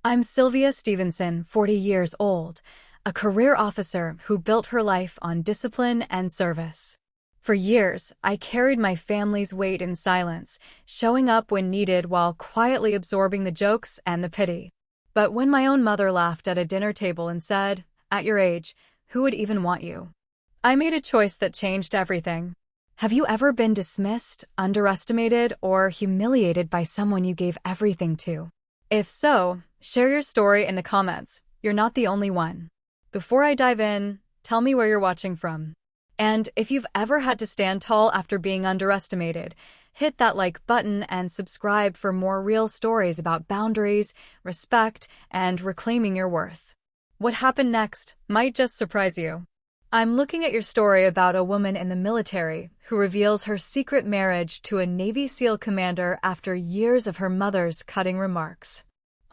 I'm Sylvia Stevenson, 40 years old, a career officer who built her life on discipline and service. For years, I carried my family's weight in silence, showing up when needed while quietly absorbing the jokes and the pity. But when my own mother laughed at a dinner table and said, "At your age, who would even want you?" I made a choice that changed everything. Have you ever been dismissed, underestimated, or humiliated by someone you gave everything to? If so, share your story in the comments. You're not the only one. Before I dive in, tell me where you're watching from. And if you've ever had to stand tall after being underestimated, hit that like button and subscribe for more real stories about boundaries, respect, and reclaiming your worth. What happened next might just surprise you. I'm looking at your story about a woman in the military who reveals her secret marriage to a Navy SEAL commander after years of her mother's cutting remarks.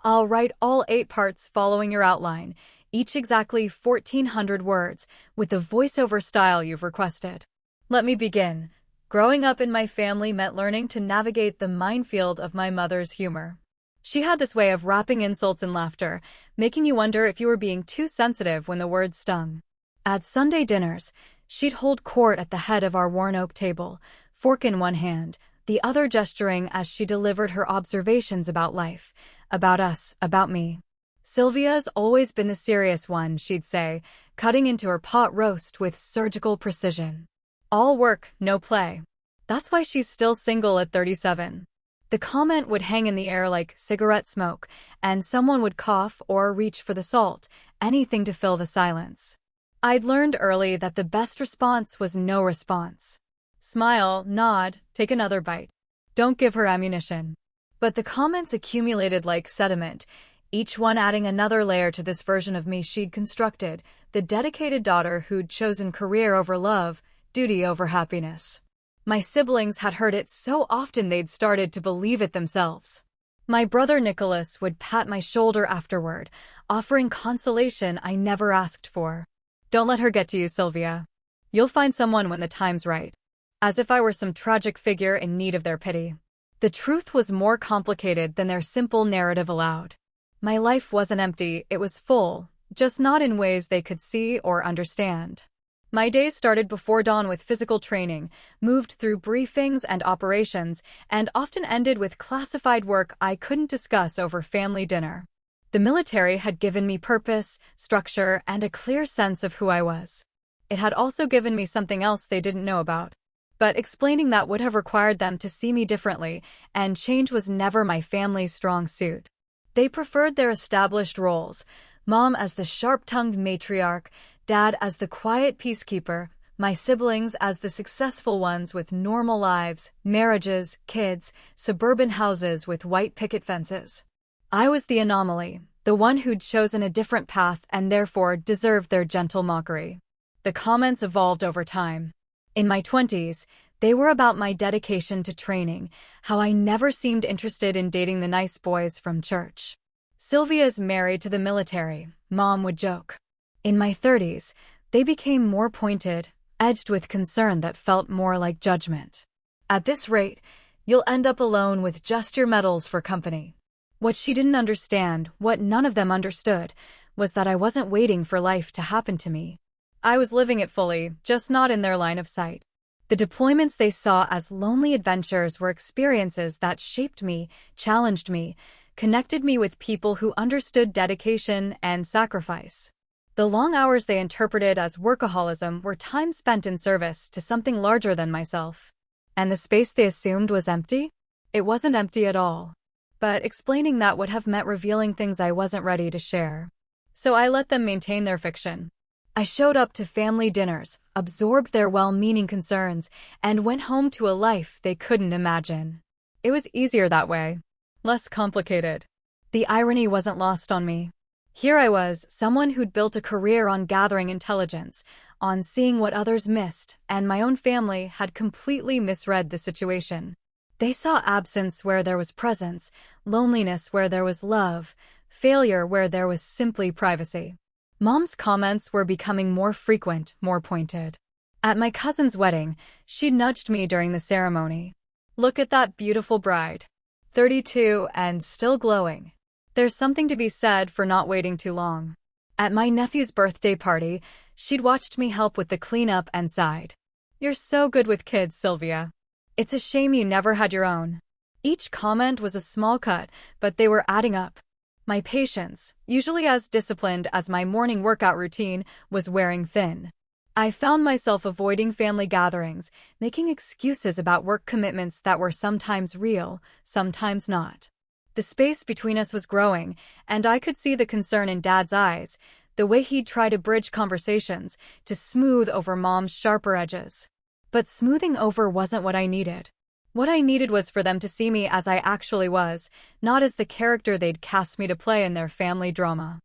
I'll write all 8 parts following your outline, each exactly 1,400 words, with the voiceover style you've requested. Let me begin. Growing up in my family meant learning to navigate the minefield of my mother's humor. She had this way of wrapping insults in laughter, making you wonder if you were being too sensitive when the words stung. At Sunday dinners, she'd hold court at the head of our worn oak table, fork in one hand, the other gesturing as she delivered her observations about life, about us, about me. "Sylvia's always been the serious one," she'd say, cutting into her pot roast with surgical precision. "All work, no play. That's why she's still single at 37. The comment would hang in the air like cigarette smoke, and someone would cough or reach for the salt, anything to fill the silence. I'd learned early that the best response was no response. Smile, nod, take another bite. Don't give her ammunition. But the comments accumulated like sediment, each one adding another layer to this version of me she'd constructed, the dedicated daughter who'd chosen career over love, duty over happiness. My siblings had heard it so often they'd started to believe it themselves. My brother Nicholas would pat my shoulder afterward, offering consolation I never asked for. "Don't let her get to you, Sylvia. You'll find someone when the time's right." As if I were some tragic figure in need of their pity. The truth was more complicated than their simple narrative allowed. My life wasn't empty, it was full, just not in ways they could see or understand. My days started before dawn with physical training, moved through briefings and operations, and often ended with classified work I couldn't discuss over family dinner. The military had given me purpose, structure, and a clear sense of who I was. It had also given me something else they didn't know about. But explaining that would have required them to see me differently, and change was never my family's strong suit. They preferred their established roles, mom as the sharp-tongued matriarch, dad as the quiet peacekeeper, my siblings as the successful ones with normal lives, marriages, kids, suburban houses with white picket fences. I was the anomaly, the one who'd chosen a different path and therefore deserved their gentle mockery. The comments evolved over time. In my 20s, they were about my dedication to training, how I never seemed interested in dating the nice boys from church. "Sylvia's married to the military," Mom would joke. In my 30s, they became more pointed, edged with concern that felt more like judgment. "At this rate, you'll end up alone with just your medals for company." What she didn't understand, what none of them understood, was that I wasn't waiting for life to happen to me. I was living it fully, just not in their line of sight. The deployments they saw as lonely adventures were experiences that shaped me, challenged me, connected me with people who understood dedication and sacrifice. The long hours they interpreted as workaholism were time spent in service to something larger than myself. And the space they assumed was empty? It wasn't empty at all. But explaining that would have meant revealing things I wasn't ready to share. So I let them maintain their fiction. I showed up to family dinners, absorbed their well-meaning concerns, and went home to a life they couldn't imagine. It was easier that way. Less complicated. The irony wasn't lost on me. Here I was, someone who'd built a career on gathering intelligence, on seeing what others missed, and my own family had completely misread the situation. They saw absence where there was presence, loneliness where there was love, failure where there was simply privacy. Mom's comments were becoming more frequent, more pointed. At my cousin's wedding, she nudged me during the ceremony. "Look at that beautiful bride. 32 and still glowing." There's something to be said for not waiting too long. At my nephew's birthday party, she'd watched me help with the cleanup and sighed. "You're so good with kids, Sylvia. It's a shame you never had your own." Each comment was a small cut, but they were adding up. My patience, usually as disciplined as my morning workout routine, was wearing thin. I found myself avoiding family gatherings, making excuses about work commitments that were sometimes real, sometimes not. The space between us was growing, and I could see the concern in Dad's eyes, the way he'd try to bridge conversations, to smooth over Mom's sharper edges. But smoothing over wasn't what I needed. What I needed was for them to see me as I actually was, not as the character they'd cast me to play in their family drama.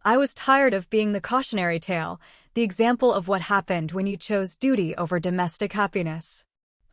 I was tired of being the cautionary tale, the example of what happened when you chose duty over domestic happiness.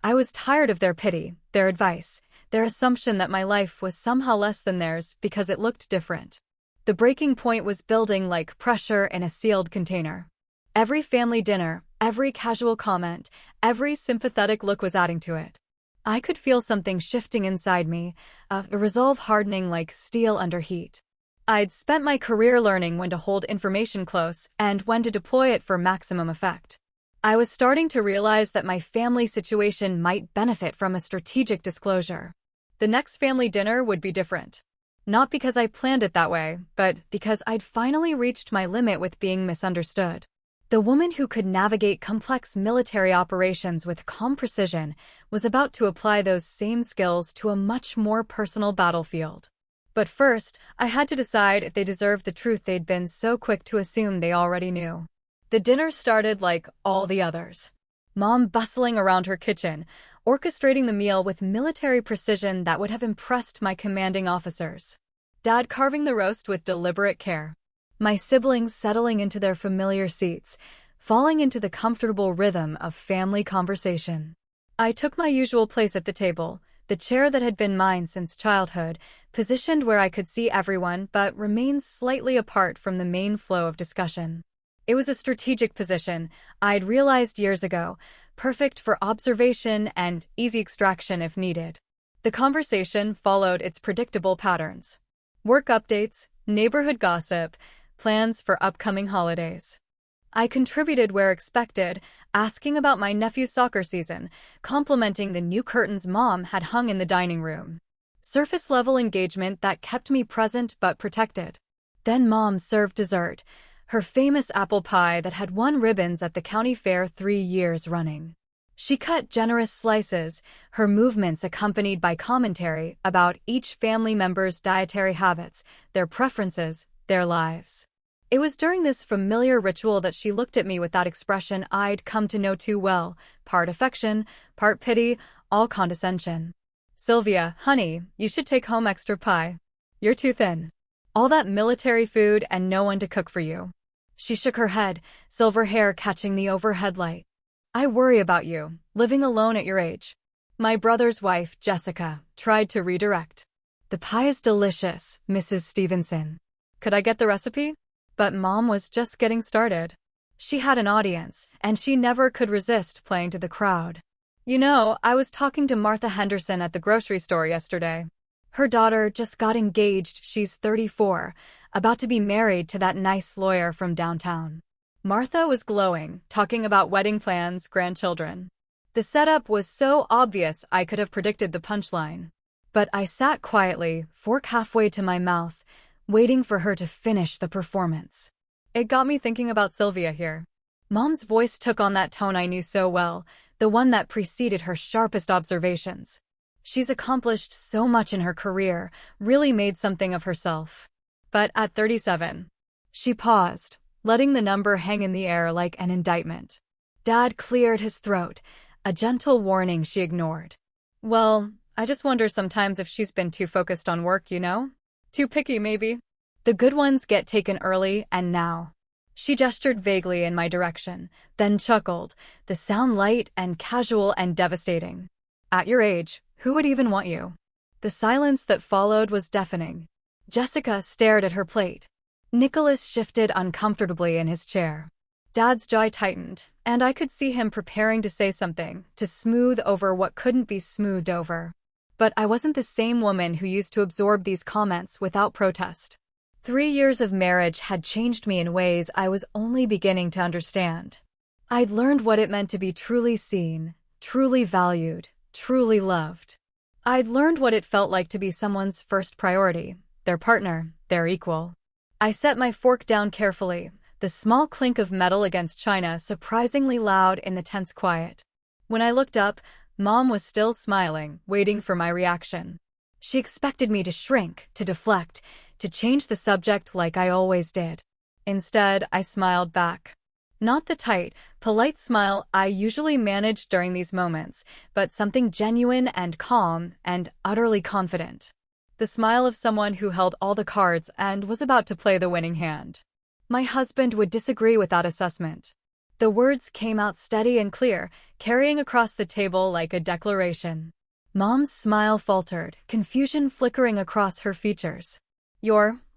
I was tired of their pity, their advice, their assumption that my life was somehow less than theirs because it looked different. The breaking point was building like pressure in a sealed container. Every family dinner, every casual comment, every sympathetic look was adding to it. I could feel something shifting inside me, a resolve hardening like steel under heat. I'd spent my career learning when to hold information close and when to deploy it for maximum effect. I was starting to realize that my family situation might benefit from a strategic disclosure. The next family dinner would be different. Not because I planned it that way, but because I'd finally reached my limit with being misunderstood. The woman who could navigate complex military operations with calm precision was about to apply those same skills to a much more personal battlefield. But first, I had to decide if they deserved the truth they'd been so quick to assume they already knew. The dinner started like all the others. Mom bustling around her kitchen, orchestrating the meal with military precision that would have impressed my commanding officers. Dad carving the roast with deliberate care. My siblings settling into their familiar seats, falling into the comfortable rhythm of family conversation. I took my usual place at the table, the chair that had been mine since childhood, positioned where I could see everyone but remained slightly apart from the main flow of discussion. It was a strategic position, I'd realized years ago, perfect for observation and easy extraction if needed. The conversation followed its predictable patterns. Work updates, neighborhood gossip, plans for upcoming holidays. I contributed where expected, asking about my nephew's soccer season, complimenting the new curtains Mom had hung in the dining room. Surface-level engagement that kept me present but protected. Then Mom served dessert, her famous apple pie that had won ribbons at the county fair 3 years running. She cut generous slices, her movements accompanied by commentary about each family member's dietary habits, their preferences, their lives. It was during this familiar ritual that she looked at me with that expression I'd come to know too well, part affection, part pity, all condescension. "Sylvia, honey, you should take home extra pie. You're too thin. All that military food and no one to cook for you." She shook her head, silver hair catching the overhead light. "I worry about you, living alone at your age." My brother's wife, Jessica, tried to redirect. "The pie is delicious, Mrs. Stevenson. Could I get the recipe?" But Mom was just getting started. She had an audience, and she never could resist playing to the crowd. "You know, I was talking to Martha Henderson at the grocery store yesterday. Her daughter just got engaged, she's 34, about to be married to that nice lawyer from downtown." Martha was glowing, talking about wedding plans, grandchildren. The setup was so obvious I could have predicted the punchline. But I sat quietly, fork halfway to my mouth, waiting for her to finish the performance. It got me thinking about Sylvia here. Mom's voice took on that tone I knew so well, the one that preceded her sharpest observations. She's accomplished so much in her career, really made something of herself. But at 37, she paused, letting the number hang in the air like an indictment. Dad cleared his throat, a gentle warning she ignored. "Well, I just wonder sometimes if she's been too focused on work, you know? Too picky, maybe. The good ones get taken early and now." She gestured vaguely in my direction, then chuckled, the sound light and casual and devastating. "At your age, who would even want you?" The silence that followed was deafening. Jessica stared at her plate. Nicholas shifted uncomfortably in his chair. Dad's jaw tightened, and I could see him preparing to say something, to smooth over what couldn't be smoothed over. But I wasn't the same woman who used to absorb these comments without protest. 3 years of marriage had changed me in ways I was only beginning to understand. I'd learned what it meant to be truly seen, truly valued, truly loved. I'd learned what it felt like to be someone's first priority, their partner, their equal. I set my fork down carefully, the small clink of metal against china surprisingly loud in the tense quiet. When I looked up, Mom was still smiling, waiting for my reaction. She expected me to shrink, to deflect, to change the subject like I always did. Instead, I smiled back. Not the tight, polite smile I usually manage during these moments, but something genuine and calm and utterly confident. The smile of someone who held all the cards and was about to play the winning hand. My husband would disagree without assessment. The words came out steady and clear, carrying across the table like a declaration. Mom's smile faltered, confusion flickering across her features.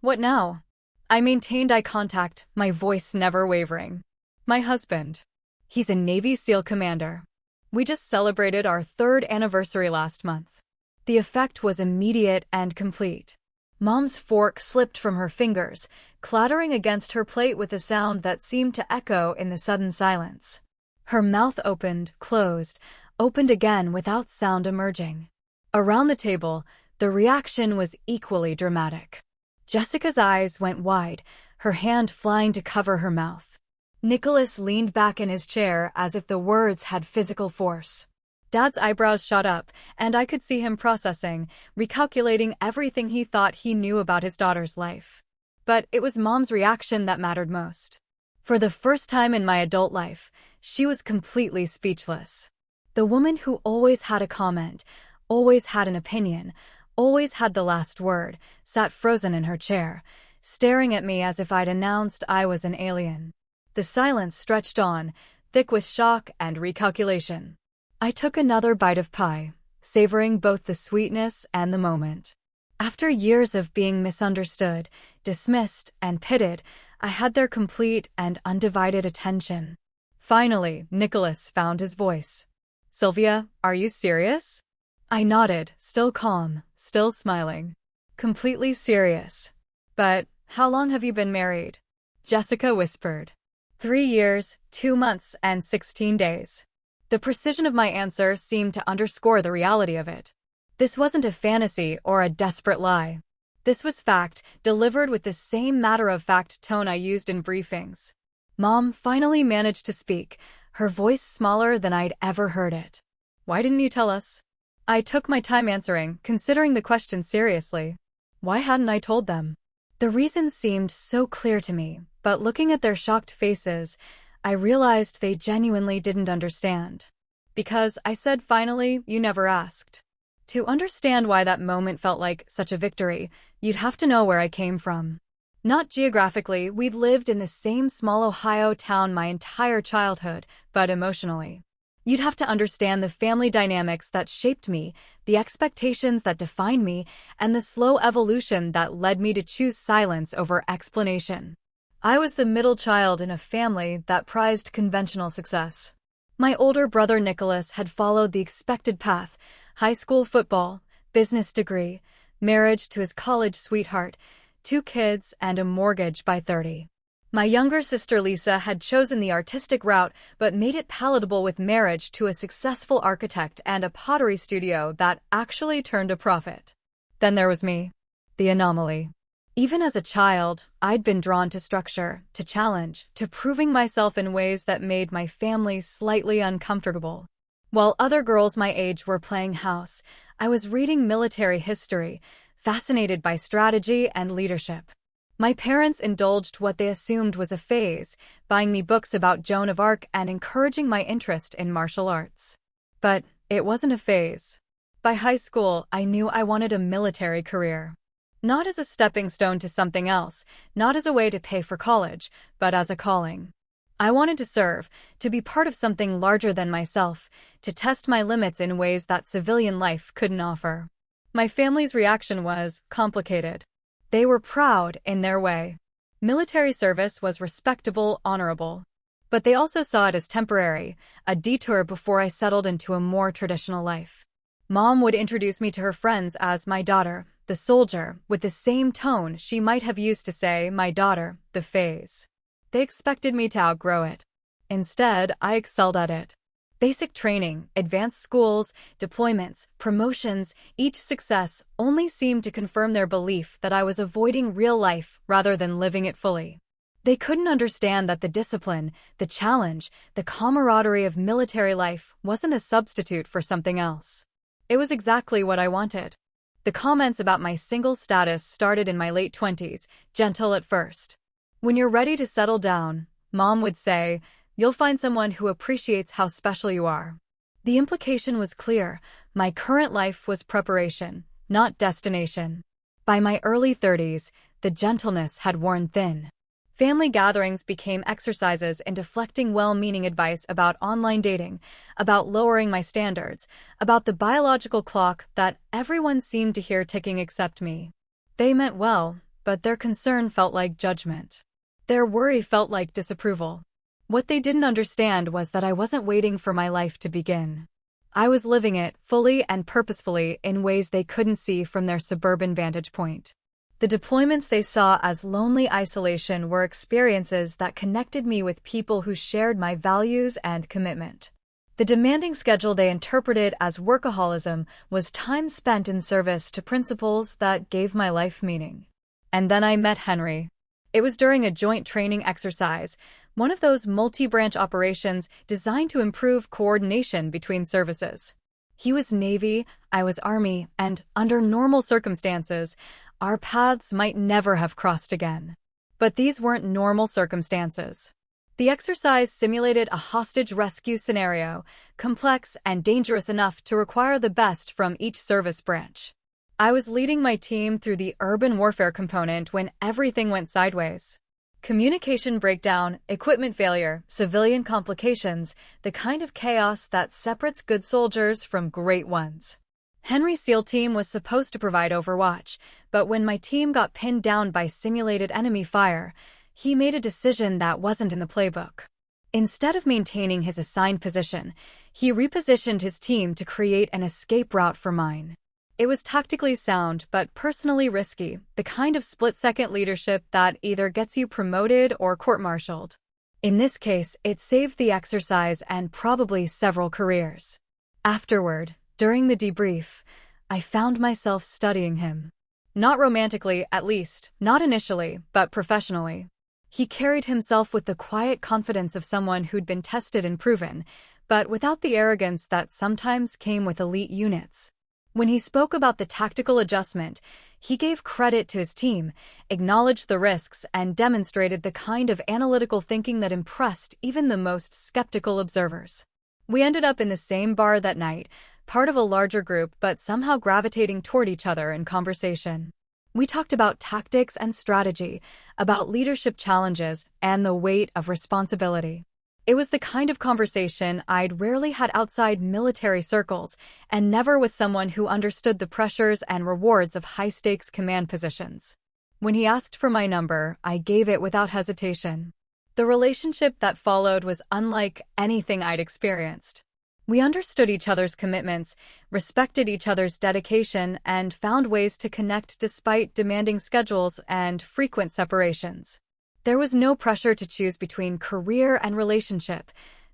What now? I maintained eye contact, my voice never wavering. My husband. He's a Navy SEAL commander. We just celebrated our 3rd anniversary last month. The effect was immediate and complete. Mom's fork slipped from her fingers, clattering against her plate with a sound that seemed to echo in the sudden silence. Her mouth opened, closed, opened again without sound emerging. Around the table, the reaction was equally dramatic. Jessica's eyes went wide, her hand flying to cover her mouth. Nicholas leaned back in his chair as if the words had physical force. Dad's eyebrows shot up, and I could see him processing, recalculating everything he thought he knew about his daughter's life. But it was Mom's reaction that mattered most. For the first time in my adult life, she was completely speechless. The woman who always had a comment, always had an opinion, always had the last word, sat frozen in her chair, staring at me as if I'd announced I was an alien. The silence stretched on, thick with shock and recalculation. I took another bite of pie, savoring both the sweetness and the moment. After years of being misunderstood, dismissed, and pitted, I had their complete and undivided attention. Finally, Nicholas found his voice. "Sylvia, are you serious?" I nodded, still calm, still smiling. "Completely serious. But how long have you been married?" Jessica whispered. 3 years, 2 months, and 16 days. The precision of my answer seemed to underscore the reality of it. This wasn't a fantasy or a desperate lie. This was fact, delivered with the same matter-of-fact tone I used in briefings. Mom finally managed to speak, her voice smaller than I'd ever heard it. "Why didn't you tell us?" I took my time answering, considering the question seriously. Why hadn't I told them? The reason seemed so clear to me, but looking at their shocked faces, I realized they genuinely didn't understand. Because I said finally, "You never asked." To understand why that moment felt like such a victory, you'd have to know where I came from. Not geographically, we'd lived in the same small Ohio town my entire childhood, but emotionally. You'd have to understand the family dynamics that shaped me, the expectations that defined me, and the slow evolution that led me to choose silence over explanation. I was the middle child in a family that prized conventional success. My older brother Nicholas had followed the expected path: high school football, business degree, marriage to his college sweetheart, 2 kids, and a mortgage by 30. My younger sister Lisa had chosen the artistic route but made it palatable with marriage to a successful architect and a pottery studio that actually turned a profit. Then there was me, the anomaly. Even as a child, I'd been drawn to structure, to challenge, to proving myself in ways that made my family slightly uncomfortable. While other girls my age were playing house, I was reading military history, fascinated by strategy and leadership. My parents indulged what they assumed was a phase, buying me books about Joan of Arc and encouraging my interest in martial arts. But it wasn't a phase. By high school, I knew I wanted a military career. Not as a stepping stone to something else, not as a way to pay for college, but as a calling. I wanted to serve, to be part of something larger than myself, to test my limits in ways that civilian life couldn't offer. My family's reaction was complicated. They were proud in their way. Military service was respectable, honorable. But they also saw it as temporary, a detour before I settled into a more traditional life. Mom would introduce me to her friends as my daughter, the soldier, with the same tone she might have used to say, my daughter, the phase. They expected me to outgrow it. Instead, I excelled at it. Basic training, advanced schools, deployments, promotions, each success only seemed to confirm their belief that I was avoiding real life rather than living it fully. They couldn't understand that the discipline, the challenge, the camaraderie of military life wasn't a substitute for something else. It was exactly what I wanted. The comments about my single status started in my late 20s, gentle at first. When you're ready to settle down, Mom would say, you'll find someone who appreciates how special you are. The implication was clear. My current life was preparation, not destination. By my early 30s, the gentleness had worn thin. Family gatherings became exercises in deflecting well-meaning advice about online dating, about lowering my standards, about the biological clock that everyone seemed to hear ticking except me. They meant well, but their concern felt like judgment. Their worry felt like disapproval. What they didn't understand was that I wasn't waiting for my life to begin. I was living it, fully and purposefully, in ways they couldn't see from their suburban vantage point. The deployments they saw as lonely isolation were experiences that connected me with people who shared my values and commitment. The demanding schedule they interpreted as workaholism was time spent in service to principles that gave my life meaning. And then I met Henry. It was during a joint training exercise, one of those multi-branch operations designed to improve coordination between services. He was Navy, I was Army, and under normal circumstances, our paths might never have crossed again. But these weren't normal circumstances. The exercise simulated a hostage rescue scenario, complex and dangerous enough to require the best from each service branch. I was leading my team through the urban warfare component when everything went sideways. Communication breakdown, equipment failure, civilian complications, the kind of chaos that separates good soldiers from great ones. Henry's SEAL team was supposed to provide overwatch, but when my team got pinned down by simulated enemy fire, he made a decision that wasn't in the playbook. Instead of maintaining his assigned position, he repositioned his team to create an escape route for mine. It was tactically sound but personally risky, the kind of split-second leadership that either gets you promoted or court-martialed. In this case, it saved the exercise and probably several careers. Afterward, during the debrief, I found myself studying him. Not romantically, at least, not initially, but professionally. He carried himself with the quiet confidence of someone who'd been tested and proven, but without the arrogance that sometimes came with elite units. When he spoke about the tactical adjustment, he gave credit to his team, acknowledged the risks, and demonstrated the kind of analytical thinking that impressed even the most skeptical observers. We ended up in the same bar that night, part of a larger group but somehow gravitating toward each other in conversation. We talked about tactics and strategy, about leadership challenges, and the weight of responsibility. It was the kind of conversation I'd rarely had outside military circles, and never with someone who understood the pressures and rewards of high-stakes command positions. When he asked for my number, I gave it without hesitation. The relationship that followed was unlike anything I'd experienced. We understood each other's commitments, respected each other's dedication, and found ways to connect despite demanding schedules and frequent separations. There was no pressure to choose between career and relationship,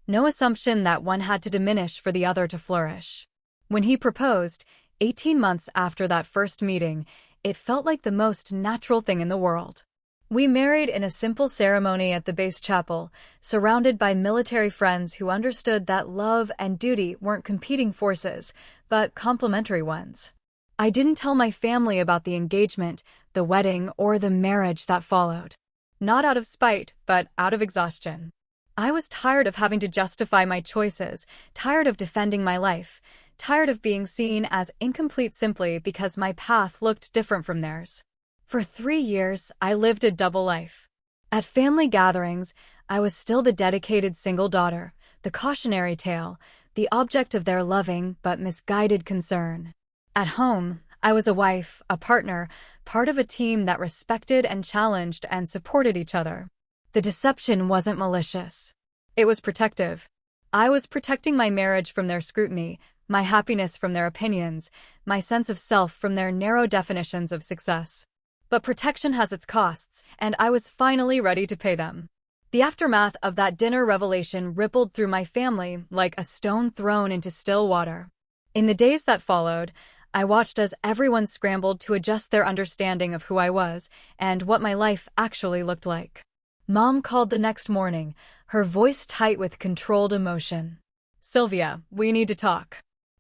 no assumption that one had to diminish for the other to flourish. When he proposed, 18 months after that first meeting, it felt like the most natural thing in the world. We married in a simple ceremony at the base chapel, surrounded by military friends who understood that love and duty weren't competing forces, but complementary ones. I didn't tell my family about the engagement, the wedding, or the marriage that followed. Not out of spite, but out of exhaustion. I was tired of having to justify my choices, tired of defending my life, tired of being seen as incomplete simply because my path looked different from theirs. For 3 years, I lived a double life. At family gatherings, I was still the dedicated single daughter, the cautionary tale, the object of their loving but misguided concern. At home, I was a wife, a partner, part of a team that respected and challenged and supported each other. The deception wasn't malicious. It was protective. I was protecting my marriage from their scrutiny, my happiness from their opinions, my sense of self from their narrow definitions of success. But protection has its costs, and I was finally ready to pay them. The aftermath of that dinner revelation rippled through my family like a stone thrown into still water. In the days that followed, I watched as everyone scrambled to adjust their understanding of who I was and what my life actually looked like. Mom called the next morning, her voice tight with controlled emotion. "Sylvia, we need to talk."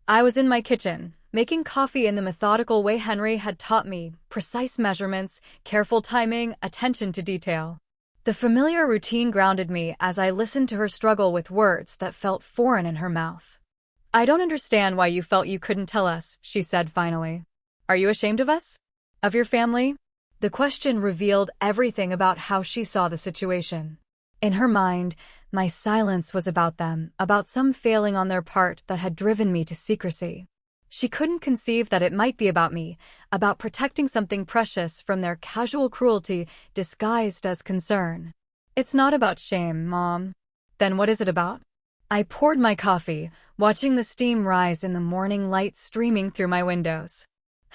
I was in my kitchen, making coffee in the methodical way Henry had taught me, precise measurements, careful timing, attention to detail. The familiar routine grounded me as I listened to her struggle with words that felt foreign in her mouth. "I don't understand why you felt you couldn't tell us," she said finally. "Are you ashamed of us? Of your family?" The question revealed everything about how she saw the situation. In her mind, my silence was about them, about some failing on their part that had driven me to secrecy. She couldn't conceive that it might be about me, about protecting something precious from their casual cruelty disguised as concern. "It's not about shame, Mom." "Then what is it about?" I poured my coffee, watching the steam rise in the morning light streaming through my windows.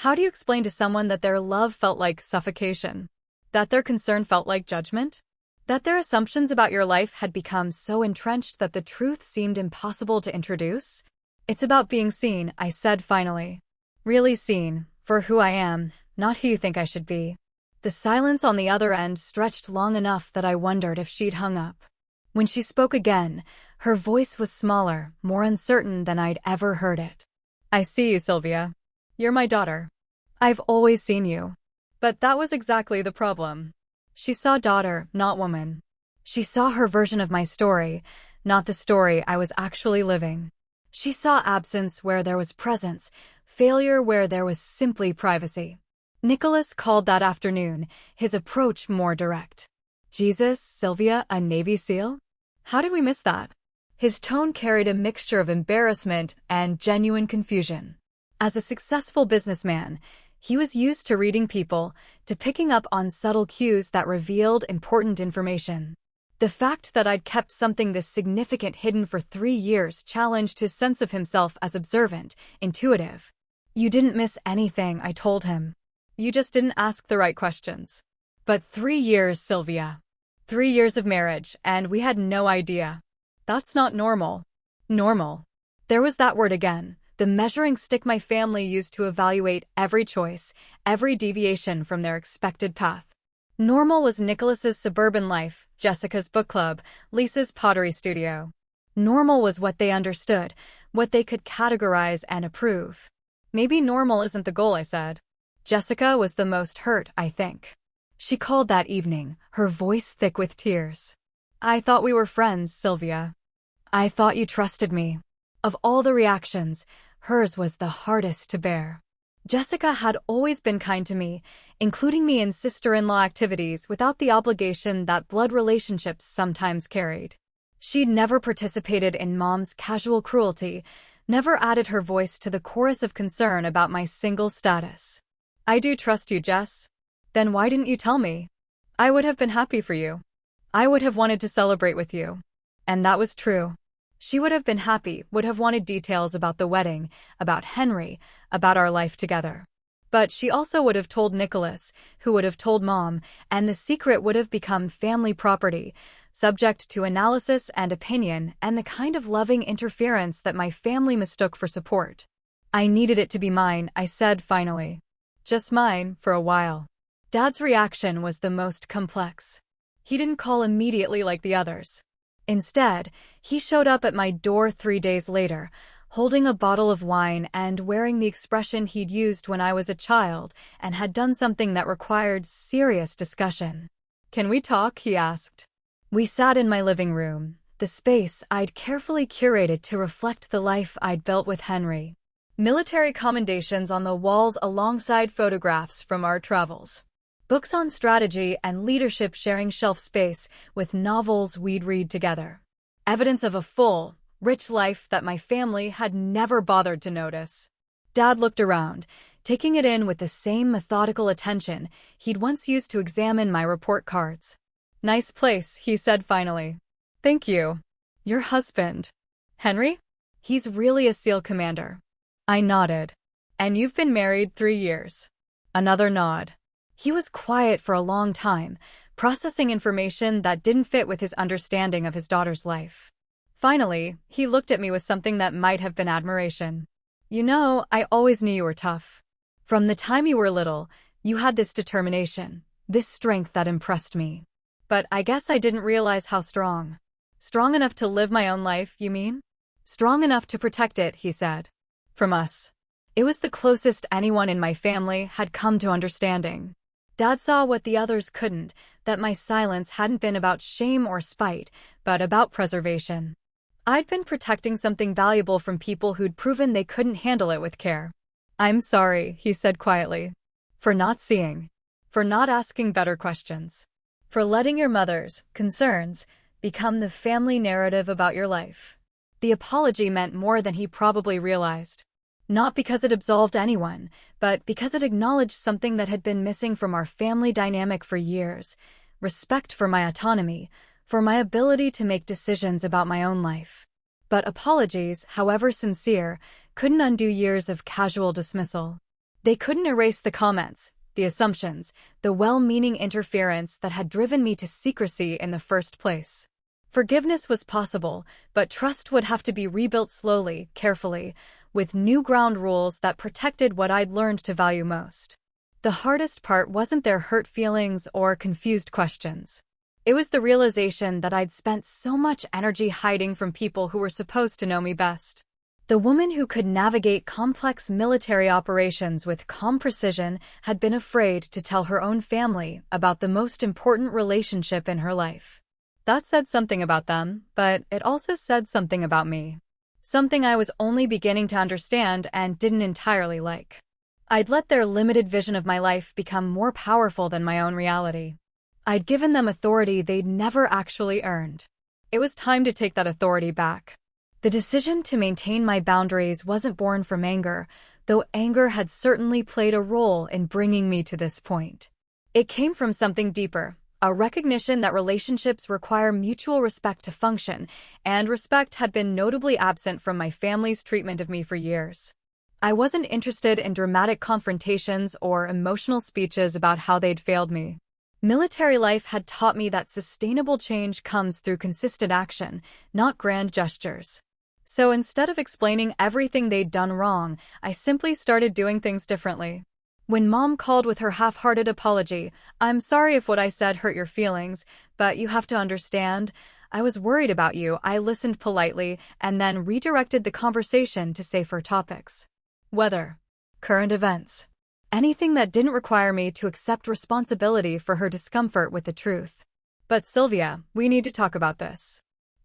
How do you explain to someone that their love felt like suffocation? That their concern felt like judgment? That their assumptions about your life had become so entrenched that the truth seemed impossible to introduce? "It's about being seen," I said finally. "Really seen, for who I am, not who you think I should be." The silence on the other end stretched long enough that I wondered if she'd hung up. When she spoke again, her voice was smaller, more uncertain than I'd ever heard it. "I see you, Sylvia. You're my daughter. I've always seen you." But that was exactly the problem. She saw daughter, not woman. She saw her version of my story, not the story I was actually living. She saw absence where there was presence, failure where there was simply privacy. Nicholas called that afternoon, his approach more direct. "Jesus, Sylvia, a Navy SEAL? How did we miss that?" His tone carried a mixture of embarrassment and genuine confusion. As a successful businessman, he was used to reading people, to picking up on subtle cues that revealed important information. The fact that I'd kept something this significant hidden for 3 years challenged his sense of himself as observant, intuitive. "You didn't miss anything," I told him. "You just didn't ask the right questions." But 3 years, Sylvia. 3 years of marriage, and we had no idea. That's not normal. Normal. There was that word again, the measuring stick my family used to evaluate every choice, every deviation from their expected path. Normal was Nicholas's suburban life, Jessica's book club, Lisa's pottery studio. Normal was what they understood, what they could categorize and approve. "Maybe normal isn't the goal," I said. Jessica was the most hurt, I think. She called that evening, her voice thick with tears. "I thought we were friends, Sylvia. I thought you trusted me." Of all the reactions, hers was the hardest to bear. Jessica had always been kind to me, including me in sister-in-law activities without the obligation that blood relationships sometimes carried. She'd never participated in Mom's casual cruelty, never added her voice to the chorus of concern about my single status. "I do trust you, Jess. Then why didn't you tell me? I would have been happy for you. I would have wanted to celebrate with you." And that was true. She would have been happy, would have wanted details about the wedding, about Henry, about our life together. But she also would have told Nicholas, who would have told Mom, and the secret would have become family property, subject to analysis and opinion and the kind of loving interference that my family mistook for support. "I needed it to be mine," I said finally. "Just mine, for a while." Dad's reaction was the most complex. He didn't call immediately like the others. Instead, he showed up at my door 3 days later, holding a bottle of wine and wearing the expression he'd used when I was a child and had done something that required serious discussion. "Can we talk?" he asked. We sat in my living room, the space I'd carefully curated to reflect the life I'd built with Henry. Military commendations on the walls alongside photographs from our travels. Books on strategy and leadership sharing shelf space with novels we'd read together. Evidence of a full, rich life that my family had never bothered to notice. Dad looked around, taking it in with the same methodical attention he'd once used to examine my report cards. "Nice place," he said finally. "Thank you. Your husband, Henry? He's really a SEAL commander. I nodded. And you've been married 3 years. Another nod. He was quiet for a long time, processing information that didn't fit with his understanding of his daughter's life. Finally, he looked at me with something that might have been admiration. You know, I always knew you were tough. From the time you were little, you had this determination, this strength that impressed me. But I guess I didn't realize how strong. Strong enough to live my own life, you mean? Strong enough to protect it, he said. From us. It was the closest anyone in my family had come to understanding. Dad saw what the others couldn't, that my silence hadn't been about shame or spite, but about preservation. I'd been protecting something valuable from people who'd proven they couldn't handle it with care. I'm sorry, he said quietly. For not seeing. For not asking better questions. For letting your mother's concerns become the family narrative about your life. The apology meant more than he probably realized. Not because it absolved anyone, but because it acknowledged something that had been missing from our family dynamic for years. Respect for my autonomy, for my ability to make decisions about my own life. But apologies, however sincere, couldn't undo years of casual dismissal. They couldn't erase the comments, the assumptions, the well-meaning interference that had driven me to secrecy in the first place. Forgiveness was possible, but trust would have to be rebuilt slowly, carefully, with new ground rules that protected what I'd learned to value most. The hardest part wasn't their hurt feelings or confused questions. It was the realization that I'd spent so much energy hiding from people who were supposed to know me best. The woman who could navigate complex military operations with calm precision had been afraid to tell her own family about the most important relationship in her life. That said something about them, but it also said something about me. Something I was only beginning to understand and didn't entirely like. I'd let their limited vision of my life become more powerful than my own reality. I'd given them authority they'd never actually earned. It was time to take that authority back. The decision to maintain my boundaries wasn't born from anger, though anger had certainly played a role in bringing me to this point. It came from something deeper, a recognition that relationships require mutual respect to function, and respect had been notably absent from my family's treatment of me for years. I wasn't interested in dramatic confrontations or emotional speeches about how they'd failed me. Military life had taught me that sustainable change comes through consistent action, not grand gestures. So instead of explaining everything they'd done wrong, I simply started doing things differently. When Mom called with her half-hearted apology, "I'm sorry if what I said hurt your feelings, but you have to understand, I was worried about you," I listened politely and then redirected the conversation to safer topics. Weather, current events. Anything that didn't require me to accept responsibility for her discomfort with the truth. But Sylvia, we need to talk about this.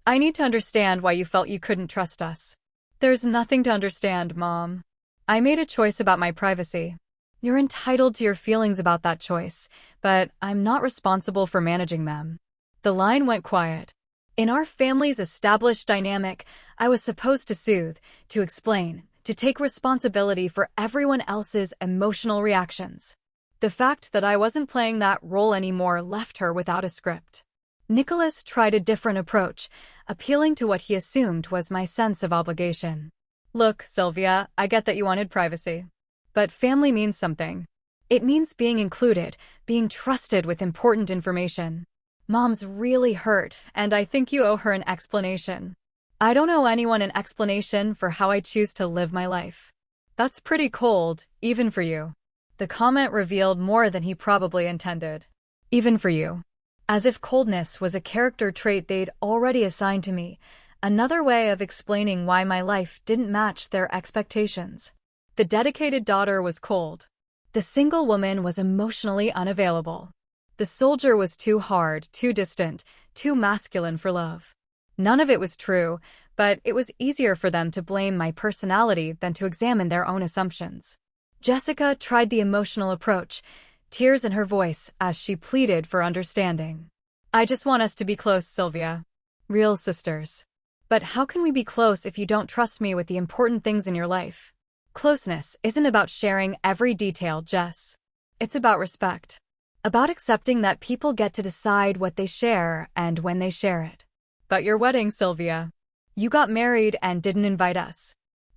I need to understand why you felt you couldn't trust us. There's nothing to understand, Mom. I made a choice about my privacy. You're entitled to your feelings about that choice, but I'm not responsible for managing them. The line went quiet. In our family's established dynamic, I was supposed to soothe, to explain, to take responsibility for everyone else's emotional reactions. The fact that I wasn't playing that role anymore left her without a script. Nicholas tried a different approach, appealing to what he assumed was my sense of obligation. Look, Sylvia, I get that you wanted privacy. But family means something. It means being included, being trusted with important information. Mom's really hurt, and I think you owe her an explanation. I don't owe anyone an explanation for how I choose to live my life. That's pretty cold, even for you. The comment revealed more than he probably intended. Even for you. As if coldness was a character trait they'd already assigned to me, another way of explaining why my life didn't match their expectations. The dedicated daughter was cold. The single woman was emotionally unavailable. The soldier was too hard, too distant, too masculine for love. None of it was true, but it was easier for them to blame my personality than to examine their own assumptions. Jessica tried the emotional approach, tears in her voice as she pleaded for understanding. I just want us to be close, Sylvia. Real sisters. But how can we be close if you don't trust me with the important things in your life? Closeness isn't about sharing every detail, Jess. It's about respect. About accepting that people get to decide what they share and when they share it. But your wedding, Sylvia. You got married and didn't invite us.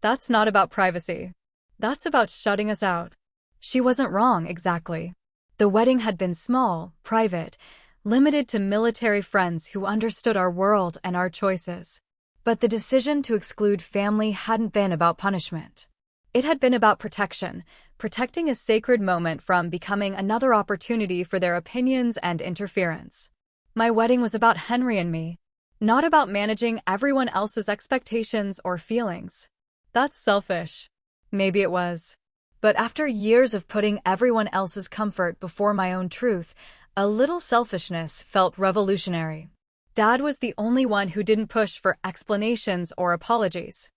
That's not about privacy. That's about shutting us out. She wasn't wrong, exactly. The wedding had been small, private, limited to military friends who understood our world and our choices. But the decision to exclude family hadn't been about punishment. It had been about protection, protecting a sacred moment from becoming another opportunity for their opinions and interference. My wedding was about Henry and me, not about managing everyone else's expectations or feelings. That's selfish. Maybe it was. But after years of putting everyone else's comfort before my own truth, a little selfishness felt revolutionary. Dad was the only one who didn't push for explanations or apologies.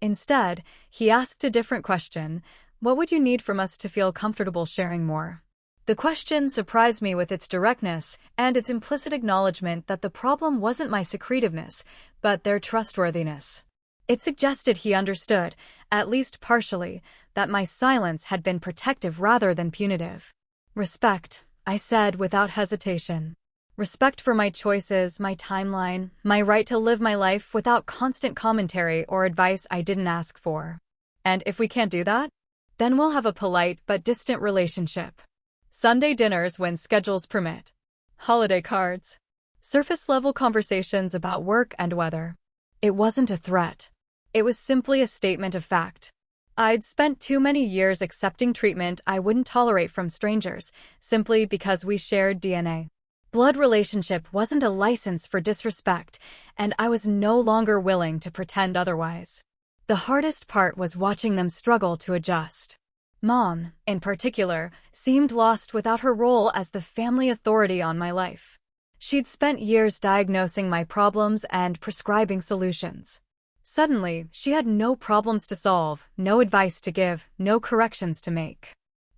Instead, he asked a different question: what would you need from us to feel comfortable sharing more? The question surprised me with its directness and its implicit acknowledgement that the problem wasn't my secretiveness, but their trustworthiness. It suggested he understood, at least partially, that my silence had been protective rather than punitive. Respect, I said without hesitation. Respect for my choices, my timeline, my right to live my life without constant commentary or advice I didn't ask for. And if we can't do that, then we'll have a polite but distant relationship. Sunday dinners when schedules permit. Holiday cards. Surface-level conversations about work and weather. It wasn't a threat. It was simply a statement of fact. I'd spent too many years accepting treatment I wouldn't tolerate from strangers, simply because we shared DNA. Blood relationship wasn't a license for disrespect, and I was no longer willing to pretend otherwise. The hardest part was watching them struggle to adjust. Mom, in particular, seemed lost without her role as the family authority on my life. She'd spent years diagnosing my problems and prescribing solutions. Suddenly, she had no problems to solve, no advice to give, no corrections to make.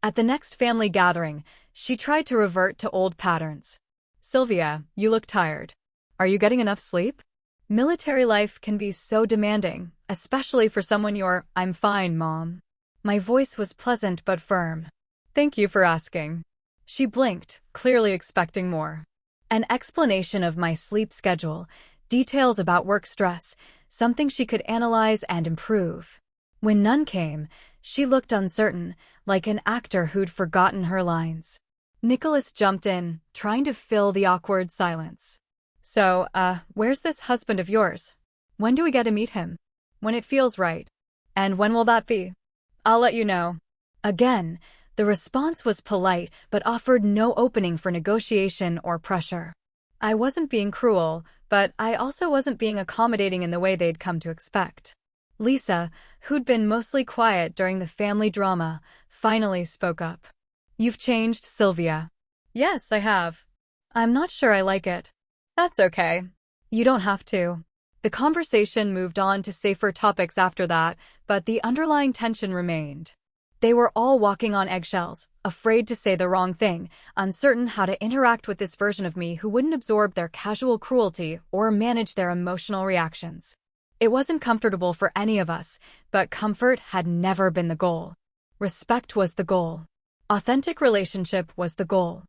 At the next family gathering, she tried to revert to old patterns. Sylvia, you look tired. Are you getting enough sleep? Military life can be so demanding, especially for someone you're, I'm fine, Mom. My voice was pleasant but firm. Thank you for asking. She blinked, clearly expecting more. An explanation of my sleep schedule, details about work stress, something she could analyze and improve. When none came, she looked uncertain, like an actor who'd forgotten her lines. Nicholas jumped in, trying to fill the awkward silence. So, where's this husband of yours? When do we get to meet him? When it feels right. And when will that be? I'll let you know. Again, the response was polite but offered no opening for negotiation or pressure. I wasn't being cruel, but I also wasn't being accommodating in the way they'd come to expect. Lisa, who'd been mostly quiet during the family drama, finally spoke up. You've changed, Sylvia. Yes, I have. I'm not sure I like it. That's okay. You don't have to. The conversation moved on to safer topics after that, but the underlying tension remained. They were all walking on eggshells, afraid to say the wrong thing, uncertain how to interact with this version of me who wouldn't absorb their casual cruelty or manage their emotional reactions. It wasn't comfortable for any of us, but comfort had never been the goal. Respect was the goal. Authentic relationship was the goal.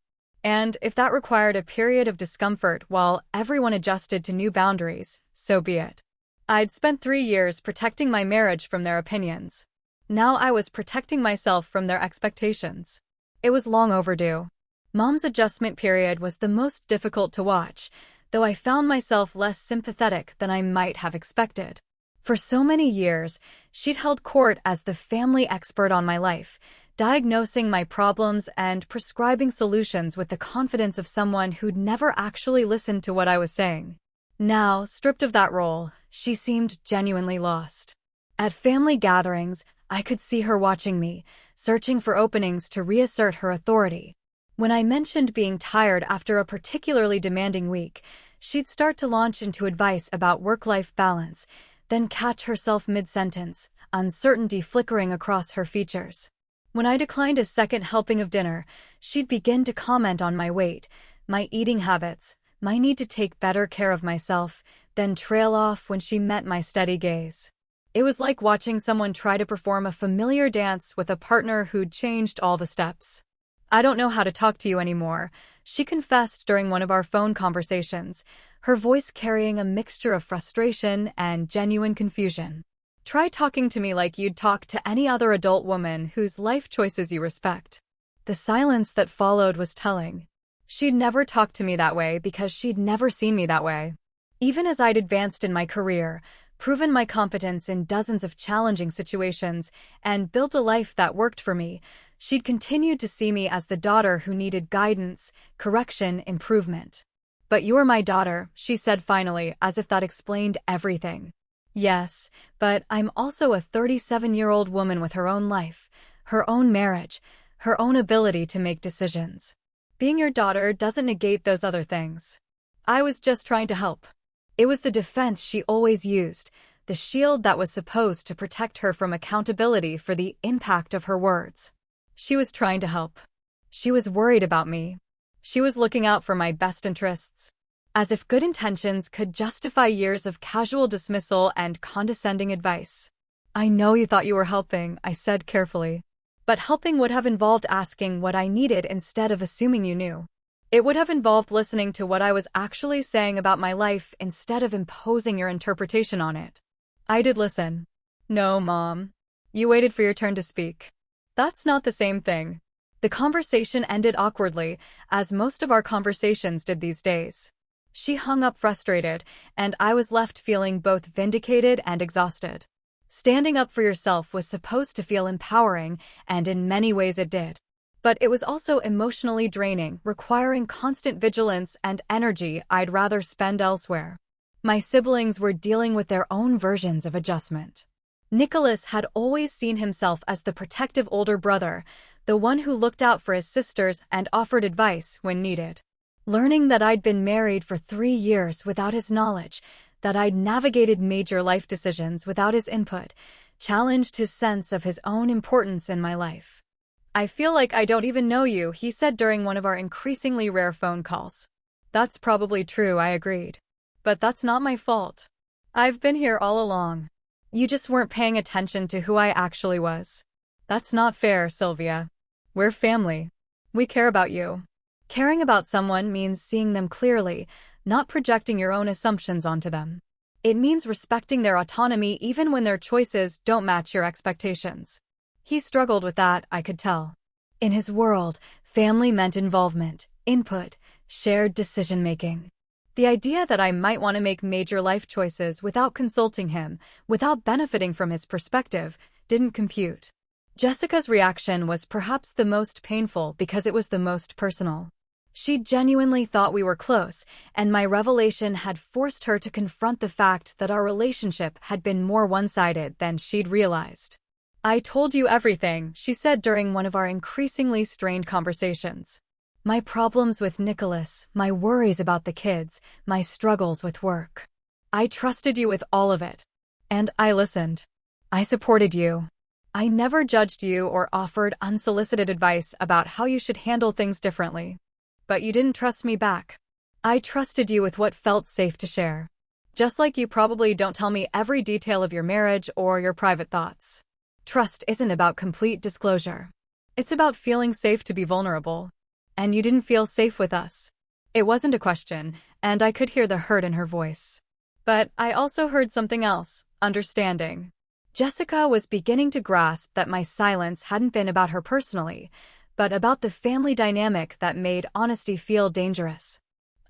And if that required a period of discomfort while everyone adjusted to new boundaries, so be it. I'd spent 3 years protecting my marriage from their opinions. Now I was protecting myself from their expectations. It was long overdue. Mom's adjustment period was the most difficult to watch, though I found myself less sympathetic than I might have expected. For so many years, she'd held court as the family expert on my life, diagnosing my problems and prescribing solutions with the confidence of someone who'd never actually listened to what I was saying. Now, stripped of that role, she seemed genuinely lost. At family gatherings, I could see her watching me, searching for openings to reassert her authority. When I mentioned being tired after a particularly demanding week, she'd start to launch into advice about work-life balance, then catch herself mid-sentence, uncertainty flickering across her features. When I declined a second helping of dinner, she'd begin to comment on my weight, my eating habits, my need to take better care of myself, then trail off when she met my steady gaze. It was like watching someone try to perform a familiar dance with a partner who'd changed all the steps. I don't know how to talk to you anymore, she confessed during one of our phone conversations, her voice carrying a mixture of frustration and genuine confusion. Try talking to me like you'd talk to any other adult woman whose life choices you respect." The silence that followed was telling. She'd never talked to me that way because she'd never seen me that way. Even as I'd advanced in my career, proven my competence in dozens of challenging situations, and built a life that worked for me, she'd continued to see me as the daughter who needed guidance, correction, improvement. "But you're my daughter," she said finally, as if that explained everything. "Yes, but I'm also a 37-year-old woman with her own life, her own marriage, her own ability to make decisions. Being your daughter doesn't negate those other things. I was just trying to help." It was the defense she always used, the shield that was supposed to protect her from accountability for the impact of her words. She was trying to help. She was worried about me. She was looking out for my best interests. As if good intentions could justify years of casual dismissal and condescending advice. "I know you thought you were helping," I said carefully. "But helping would have involved asking what I needed instead of assuming you knew. It would have involved listening to what I was actually saying about my life instead of imposing your interpretation on it." I did listen. "No, Mom. You waited for your turn to speak. That's not the same thing." The conversation ended awkwardly, as most of our conversations did these days. She hung up frustrated, and I was left feeling both vindicated and exhausted. Standing up for yourself was supposed to feel empowering, and in many ways it did. But it was also emotionally draining, requiring constant vigilance and energy I'd rather spend elsewhere. My siblings were dealing with their own versions of adjustment. Nicholas had always seen himself as the protective older brother, the one who looked out for his sisters and offered advice when needed. Learning that I'd been married for 3 years without his knowledge, that I'd navigated major life decisions without his input, challenged his sense of his own importance in my life. "I feel like I don't even know you," he said during one of our increasingly rare phone calls. "That's probably true," I agreed. "But that's not my fault. I've been here all along. You just weren't paying attention to who I actually was." "That's not fair, Sylvia. We're family. We care about you." Caring about someone means seeing them clearly, not projecting your own assumptions onto them. It means respecting their autonomy even when their choices don't match your expectations. He struggled with that, I could tell. In his world, family meant involvement, input, shared decision-making. The idea that I might want to make major life choices without consulting him, without benefiting from his perspective, didn't compute. Jessica's reaction was perhaps the most painful because it was the most personal. She genuinely thought we were close, and my revelation had forced her to confront the fact that our relationship had been more one-sided than she'd realized. "I told you everything," she said during one of our increasingly strained conversations. My problems with Nicholas, my worries about the kids, my struggles with work. "I trusted you with all of it. And I listened. I supported you. I never judged you or offered unsolicited advice about how you should handle things differently. But you didn't trust me back. I trusted you with what felt safe to share. Just like you probably don't tell me every detail of your marriage or your private thoughts. Trust isn't about complete disclosure. It's about feeling safe to be vulnerable. And you didn't feel safe with us." It wasn't a question, and I could hear the hurt in her voice. But I also heard something else, understanding. Jessica was beginning to grasp that my silence hadn't been about her personally, but about the family dynamic that made honesty feel dangerous.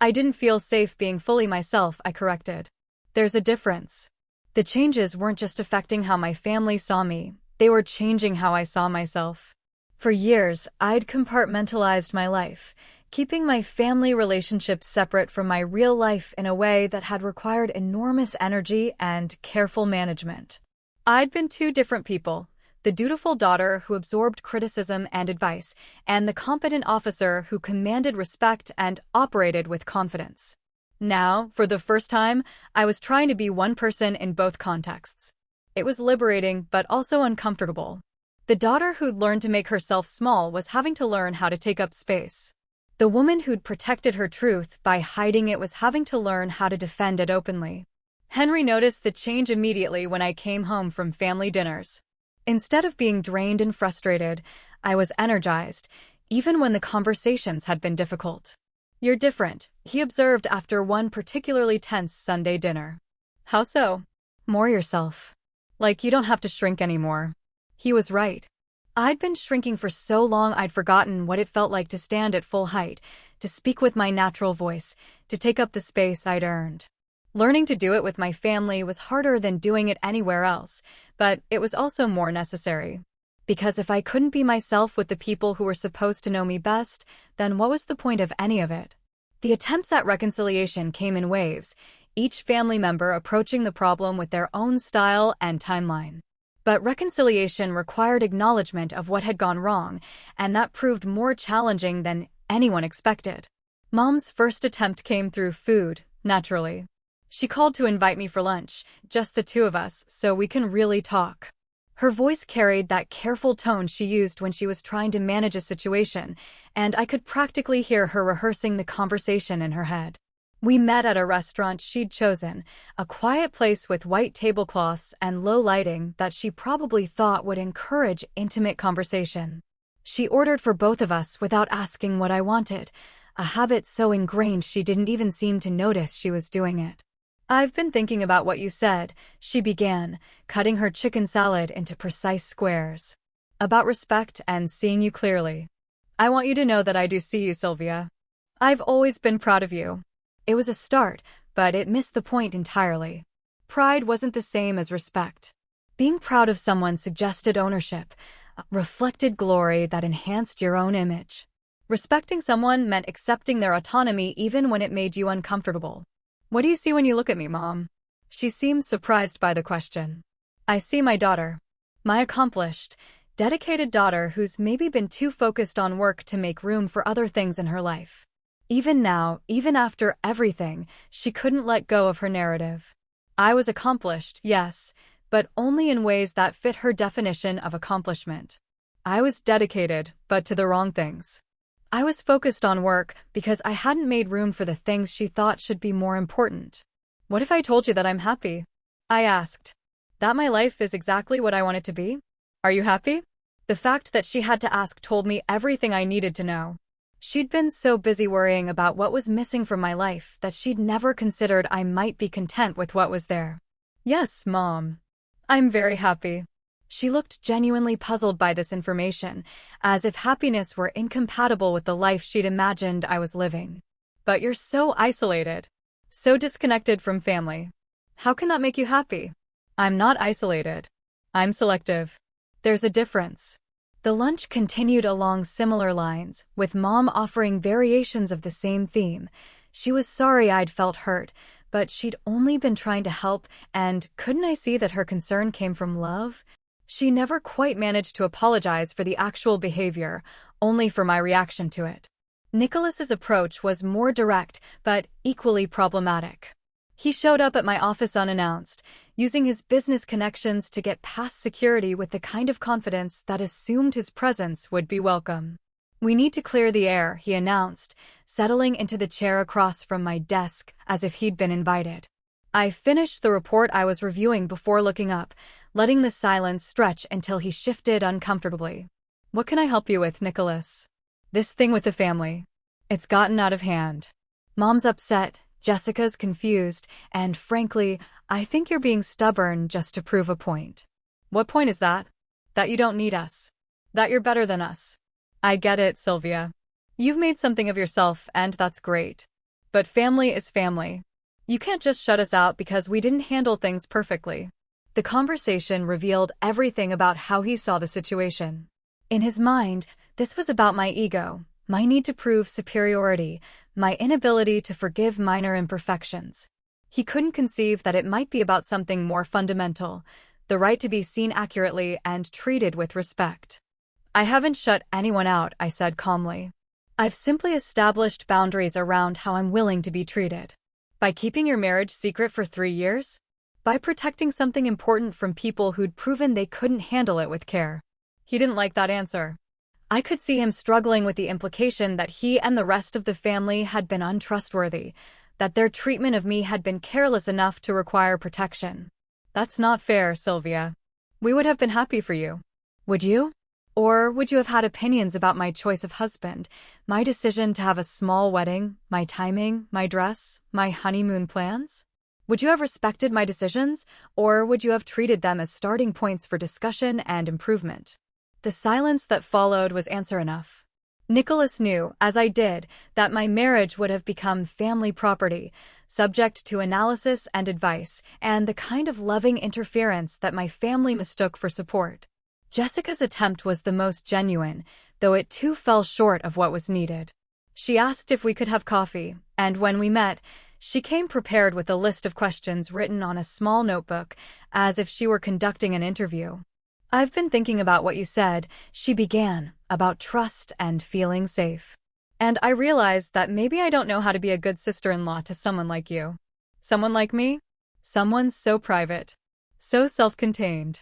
"I didn't feel safe being fully myself," I corrected. "There's a difference. The changes weren't just affecting how my family saw me, they were changing how I saw myself. For years, I'd compartmentalized my life, keeping my family relationships separate from my real life in a way that had required enormous energy and careful management. I'd been 2 different people, the dutiful daughter who absorbed criticism and advice, and the competent officer who commanded respect and operated with confidence. Now, for the first time, I was trying to be one person in both contexts. It was liberating, but also uncomfortable. The daughter who'd learned to make herself small was having to learn how to take up space. The woman who'd protected her truth by hiding it was having to learn how to defend it openly. Henry noticed the change immediately when I came home from family dinners. Instead of being drained and frustrated, I was energized, even when the conversations had been difficult. "You're different," he observed after one particularly tense Sunday dinner. "How so?" "More yourself. Like, you don't have to shrink anymore. He was right. I'd been shrinking for so long I'd forgotten what it felt like to stand at full height, to speak with my natural voice, to take up the space I'd earned. Learning to do it with my family was harder than doing it anywhere else, but it was also more necessary. Because if I couldn't be myself with the people who were supposed to know me best, then what was the point of any of it? The attempts at reconciliation came in waves, each family member approaching the problem with their own style and timeline. But reconciliation required acknowledgement of what had gone wrong, and that proved more challenging than anyone expected. Mom's first attempt came through food, naturally. She called to invite me for lunch, just the two of us, so we can really talk. Her voice carried that careful tone she used when she was trying to manage a situation, and I could practically hear her rehearsing the conversation in her head. We met at a restaurant she'd chosen, a quiet place with white tablecloths and low lighting that she probably thought would encourage intimate conversation. She ordered for both of us without asking what I wanted, a habit so ingrained she didn't even seem to notice she was doing it. "I've been thinking about what you said," she began, cutting her chicken salad into precise squares. "About respect and seeing you clearly. I want you to know that I do see you, Sylvia. I've always been proud of you." It was a start, but it missed the point entirely. Pride wasn't the same as respect. Being proud of someone suggested ownership, reflected glory that enhanced your own image. Respecting someone meant accepting their autonomy even when it made you uncomfortable. "What do you see when you look at me, Mom?" She seemed surprised by the question. "I see my daughter. My accomplished, dedicated daughter who's maybe been too focused on work to make room for other things in her life. Even now, even after everything, she couldn't let go of her narrative. I was accomplished, yes, but only in ways that fit her definition of accomplishment. I was dedicated, but to the wrong things. I was focused on work because I hadn't made room for the things she thought should be more important. What if I told you that I'm happy?" I asked. "That my life is exactly what I want it to be? Are you happy?" The fact that she had to ask told me everything I needed to know. She'd been so busy worrying about what was missing from my life that she'd never considered I might be content with what was there. "Yes, Mom. I'm very happy." She looked genuinely puzzled by this information, as if happiness were incompatible with the life she'd imagined I was living. "But you're so isolated. So disconnected from family. How can that make you happy?" "I'm not isolated. I'm selective. There's a difference." The lunch continued along similar lines, with Mom offering variations of the same theme. She was sorry I'd felt hurt, but she'd only been trying to help, and couldn't I see that her concern came from love? She never quite managed to apologize for the actual behavior, only for my reaction to it. Nicholas's approach was more direct, but equally problematic. He showed up at my office unannounced, using his business connections to get past security with the kind of confidence that assumed his presence would be welcome. "We need to clear the air," he announced, settling into the chair across from my desk as if he'd been invited. I finished the report I was reviewing before looking up, letting the silence stretch until he shifted uncomfortably. "What can I help you with, Nicholas?" "This thing with the family. It's gotten out of hand. Mom's upset, Jessica's confused, and frankly, I think you're being stubborn just to prove a point." "What point is that?" "That you don't need us. That you're better than us." "I get it, Sylvia. You've made something of yourself, and that's great. But family is family. You can't just shut us out because we didn't handle things perfectly." The conversation revealed everything about how he saw the situation. In his mind, this was about my ego, my need to prove superiority, my inability to forgive minor imperfections. He couldn't conceive that it might be about something more fundamental, the right to be seen accurately and treated with respect. "I haven't shut anyone out," I said calmly. "I've simply established boundaries around how I'm willing to be treated. By keeping your marriage secret for 3 years? By protecting something important from people who'd proven they couldn't handle it with care." He didn't like that answer. I could see him struggling with the implication that he and the rest of the family had been untrustworthy, that their treatment of me had been careless enough to require protection. "That's not fair, Sylvia. We would have been happy for you." "Would you? Or would you have had opinions about my choice of husband, my decision to have a small wedding, my timing, my dress, my honeymoon plans?" Would you have respected my decisions, or would you have treated them as starting points for discussion and improvement? The silence that followed was answer enough. Nicholas knew, as I did, that my marriage would have become family property, subject to analysis and advice, and the kind of loving interference that my family mistook for support. Jessica's attempt was the most genuine, though it too fell short of what was needed. She asked if we could have coffee, and when we met, she came prepared with a list of questions written on a small notebook, as if she were conducting an interview. "I've been thinking about what you said," she began, "about trust and feeling safe. And I realized that maybe I don't know how to be a good sister-in-law to someone like you. Someone like me? Someone so private, so self-contained.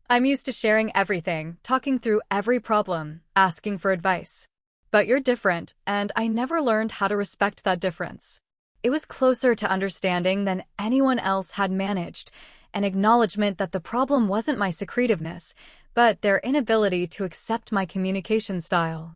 I'm used to sharing everything, talking through every problem, asking for advice. But you're different, and I never learned how to respect that difference." It was closer to understanding than anyone else had managed, an acknowledgement that the problem wasn't my secretiveness, but their inability to accept my communication style.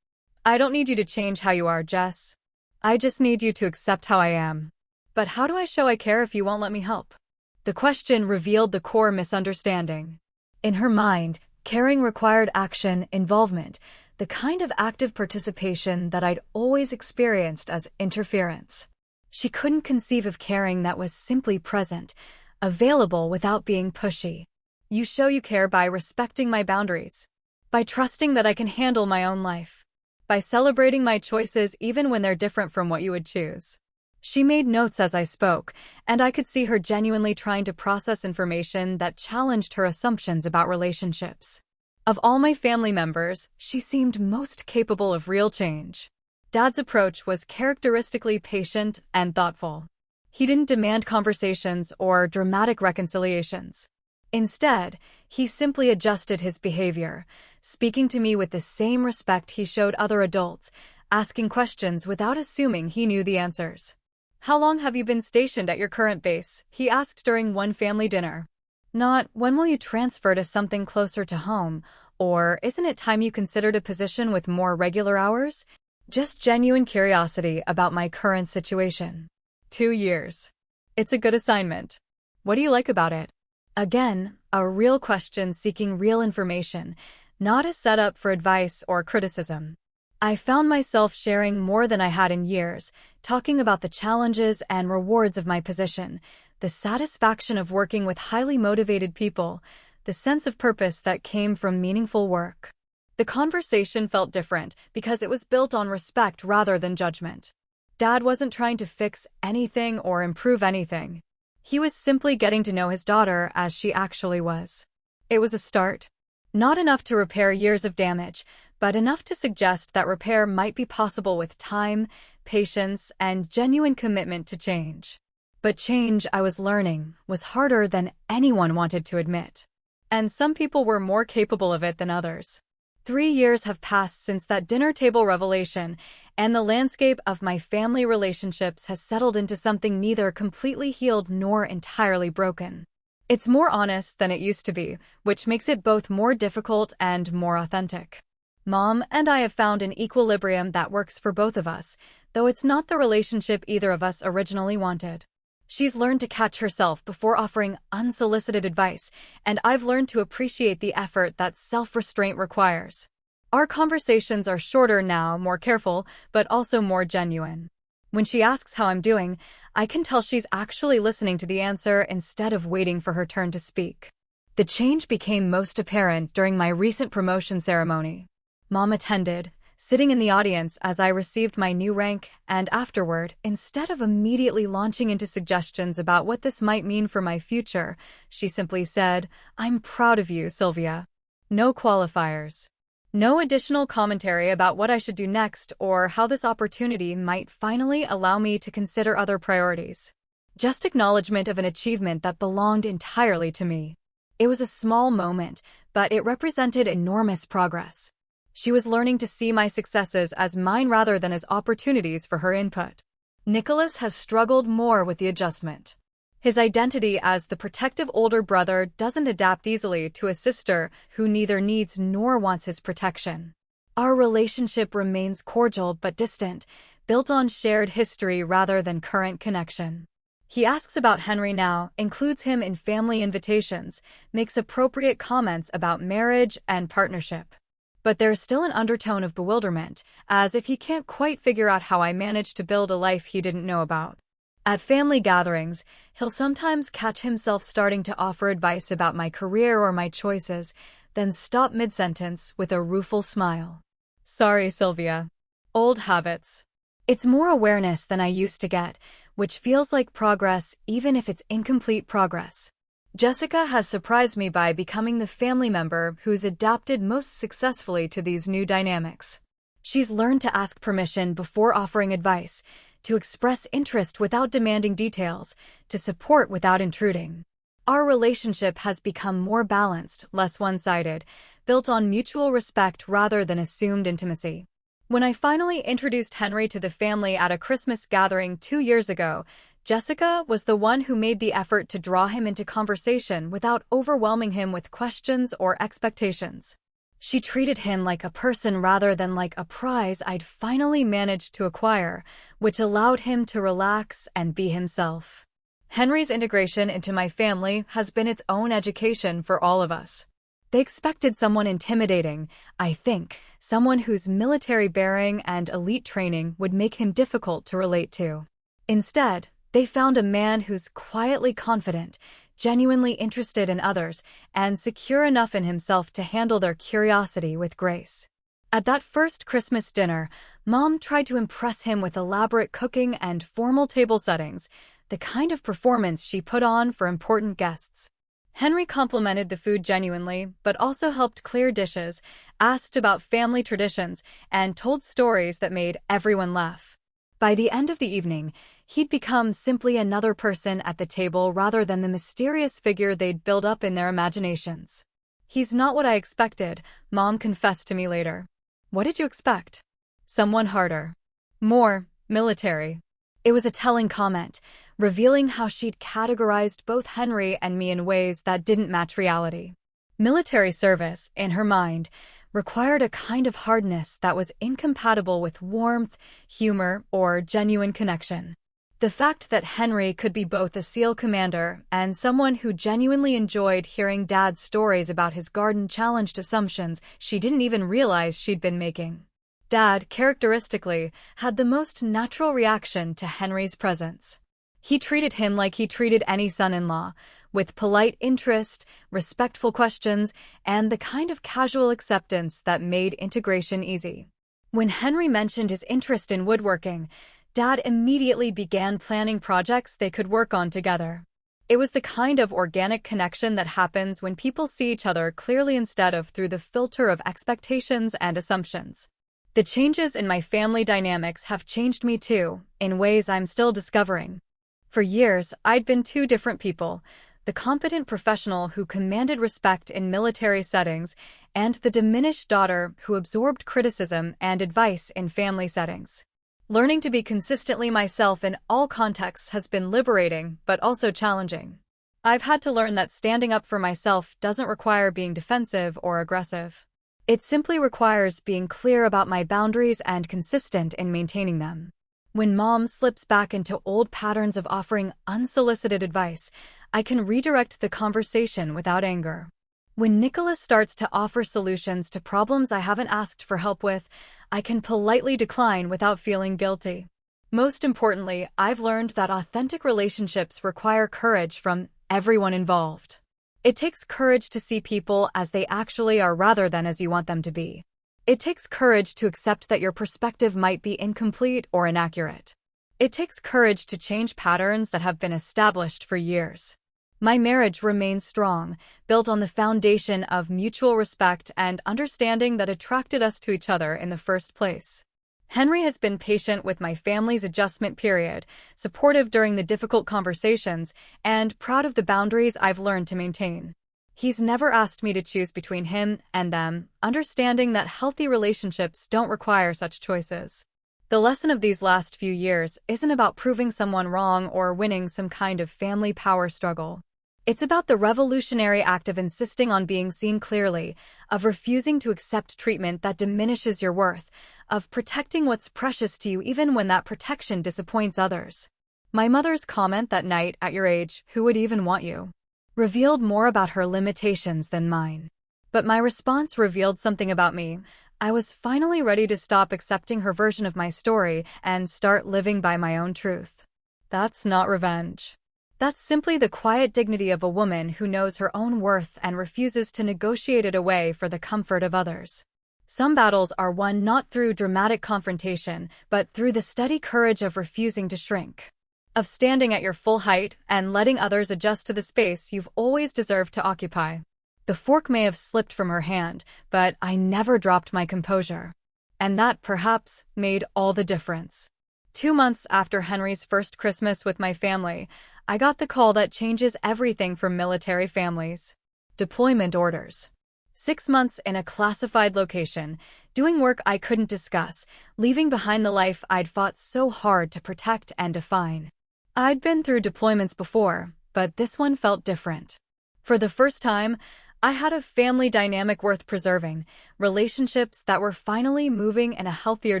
"I don't need you to change how you are, Jess. I just need you to accept how I am. But how do I show I care if you won't let me help?" The question revealed the core misunderstanding. In her mind, caring required action, involvement, the kind of active participation that I'd always experienced as interference. She couldn't conceive of caring that was simply present, available without being pushy. "You show you care by respecting my boundaries, by trusting that I can handle my own life, by celebrating my choices even when they're different from what you would choose." She made notes as I spoke, and I could see her genuinely trying to process information that challenged her assumptions about relationships. Of all my family members, she seemed most capable of real change. Dad's approach was characteristically patient and thoughtful. He didn't demand conversations or dramatic reconciliations. Instead, he simply adjusted his behavior, speaking to me with the same respect he showed other adults, asking questions without assuming he knew the answers. "How long have you been stationed at your current base?" he asked during one family dinner. Not, "When will you transfer to something closer to home?" or "Isn't it time you considered a position with more regular hours?" Just genuine curiosity about my current situation. 2 years. It's a good assignment. What do you like about it? Again, a real question seeking real information, not a setup for advice or criticism. I found myself sharing more than I had in years, talking about the challenges and rewards of my position, the satisfaction of working with highly motivated people, the sense of purpose that came from meaningful work. The conversation felt different because it was built on respect rather than judgment. Dad wasn't trying to fix anything or improve anything. He was simply getting to know his daughter as she actually was. It was a start. Not enough to repair years of damage, but enough to suggest that repair might be possible with time, patience, and genuine commitment to change. But change, I was learning, was harder than anyone wanted to admit. And some people were more capable of it than others. 3 years have passed since that dinner table revelation, and the landscape of my family relationships has settled into something neither completely healed nor entirely broken. It's more honest than it used to be, which makes it both more difficult and more authentic. Mom and I have found an equilibrium that works for both of us, though it's not the relationship either of us originally wanted. She's learned to catch herself before offering unsolicited advice, and I've learned to appreciate the effort that self-restraint requires. Our conversations are shorter now, more careful, but also more genuine. When she asks how I'm doing, I can tell she's actually listening to the answer instead of waiting for her turn to speak. The change became most apparent during my recent promotion ceremony. Mom attended, sitting in the audience as I received my new rank, and afterward, instead of immediately launching into suggestions about what this might mean for my future, she simply said, "I'm proud of you, Sylvia." No qualifiers. No additional commentary about what I should do next or how this opportunity might finally allow me to consider other priorities. Just acknowledgement of an achievement that belonged entirely to me. It was a small moment, but it represented enormous progress. She was learning to see my successes as mine rather than as opportunities for her input. Nicholas has struggled more with the adjustment. His identity as the protective older brother doesn't adapt easily to a sister who neither needs nor wants his protection. Our relationship remains cordial but distant, built on shared history rather than current connection. He asks about Henry now, includes him in family invitations, makes appropriate comments about marriage and partnership. But there's still an undertone of bewilderment, as if he can't quite figure out how I managed to build a life he didn't know about. At family gatherings, he'll sometimes catch himself starting to offer advice about my career or my choices, then stop mid-sentence with a rueful smile. Sorry, Sylvia. Old habits. It's more awareness than I used to get, which feels like progress even if it's incomplete progress. Jessica has surprised me by becoming the family member who's adapted most successfully to these new dynamics. She's learned to ask permission before offering advice, to express interest without demanding details, to support without intruding. Our relationship has become more balanced, less one-sided, built on mutual respect rather than assumed intimacy. When I finally introduced Henry to the family at a Christmas gathering 2 years ago, Jessica was the one who made the effort to draw him into conversation without overwhelming him with questions or expectations. She treated him like a person rather than like a prize I'd finally managed to acquire, which allowed him to relax and be himself. Henry's integration into my family has been its own education for all of us. They expected someone intimidating, I think, someone whose military bearing and elite training would make him difficult to relate to. Instead, they found a man who's quietly confident, genuinely interested in others, and secure enough in himself to handle their curiosity with grace. At that first Christmas dinner, Mom tried to impress him with elaborate cooking and formal table settings, the kind of performance she put on for important guests. Henry complimented the food genuinely, but also helped clear dishes, asked about family traditions, and told stories that made everyone laugh. By the end of the evening, he'd become simply another person at the table rather than the mysterious figure they'd built up in their imaginations. He's not what I expected, Mom confessed to me later. What did you expect? Someone harder. More military. It was a telling comment, revealing how she'd categorized both Henry and me in ways that didn't match reality. Military service, in her mind, required a kind of hardness that was incompatible with warmth, humor, or genuine connection. The fact that Henry could be both a SEAL commander and someone who genuinely enjoyed hearing Dad's stories about his garden challenged assumptions she didn't even realize she'd been making. Dad, characteristically, had the most natural reaction to Henry's presence. He treated him like he treated any son-in-law, with polite interest, respectful questions, and the kind of casual acceptance that made integration easy. When Henry mentioned his interest in woodworking, Dad immediately began planning projects they could work on together. It was the kind of organic connection that happens when people see each other clearly instead of through the filter of expectations and assumptions. The changes in my family dynamics have changed me too, in ways I'm still discovering. For years, I'd been two different people, the competent professional who commanded respect in military settings, and the diminished daughter who absorbed criticism and advice in family settings. Learning to be consistently myself in all contexts has been liberating, but also challenging. I've had to learn that standing up for myself doesn't require being defensive or aggressive. It simply requires being clear about my boundaries and consistent in maintaining them. When Mom slips back into old patterns of offering unsolicited advice, I can redirect the conversation without anger. When Nicholas starts to offer solutions to problems I haven't asked for help with, I can politely decline without feeling guilty. Most importantly, I've learned that authentic relationships require courage from everyone involved. It takes courage to see people as they actually are rather than as you want them to be. It takes courage to accept that your perspective might be incomplete or inaccurate. It takes courage to change patterns that have been established for years. My marriage remains strong, built on the foundation of mutual respect and understanding that attracted us to each other in the first place. Henry has been patient with my family's adjustment period, supportive during the difficult conversations, and proud of the boundaries I've learned to maintain. He's never asked me to choose between him and them, understanding that healthy relationships don't require such choices. The lesson of these last few years isn't about proving someone wrong or winning some kind of family power struggle. It's about the revolutionary act of insisting on being seen clearly, of refusing to accept treatment that diminishes your worth, of protecting what's precious to you even when that protection disappoints others. My mother's comment that night, "At your age, who would even want you?" revealed more about her limitations than mine. But my response revealed something about me. I was finally ready to stop accepting her version of my story and start living by my own truth. That's not revenge. That's simply the quiet dignity of a woman who knows her own worth and refuses to negotiate it away for the comfort of others. Some battles are won not through dramatic confrontation, but through the steady courage of refusing to shrink, of standing at your full height and letting others adjust to the space you've always deserved to occupy. The fork may have slipped from her hand, but I never dropped my composure. And that, perhaps, made all the difference. 2 months after Henry's first Christmas with my family, I got the call that changes everything for military families. Deployment orders. 6 months in a classified location, doing work I couldn't discuss, leaving behind the life I'd fought so hard to protect and define. I'd been through deployments before, but this one felt different. For the first time, I had a family dynamic worth preserving, relationships that were finally moving in a healthier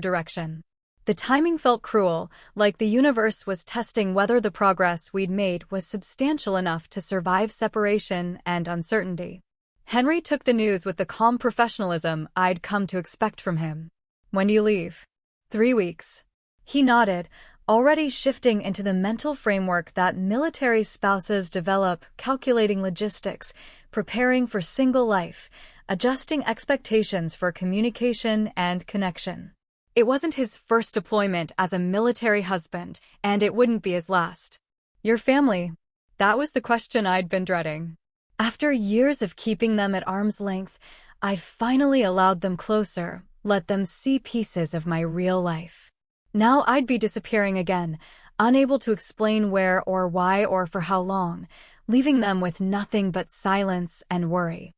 direction. The timing felt cruel, like the universe was testing whether the progress we'd made was substantial enough to survive separation and uncertainty. Henry took the news with the calm professionalism I'd come to expect from him. "When do you leave?" 3 weeks. He nodded, already shifting into the mental framework that military spouses develop, calculating logistics, preparing for single life, adjusting expectations for communication and connection. It wasn't his first deployment as a military husband, and it wouldn't be his last. "Your family?" That was the question I'd been dreading. After years of keeping them at arm's length, I'd finally allowed them closer, let them see pieces of my real life. Now I'd be disappearing again, unable to explain where or why or for how long, leaving them with nothing but silence and worry.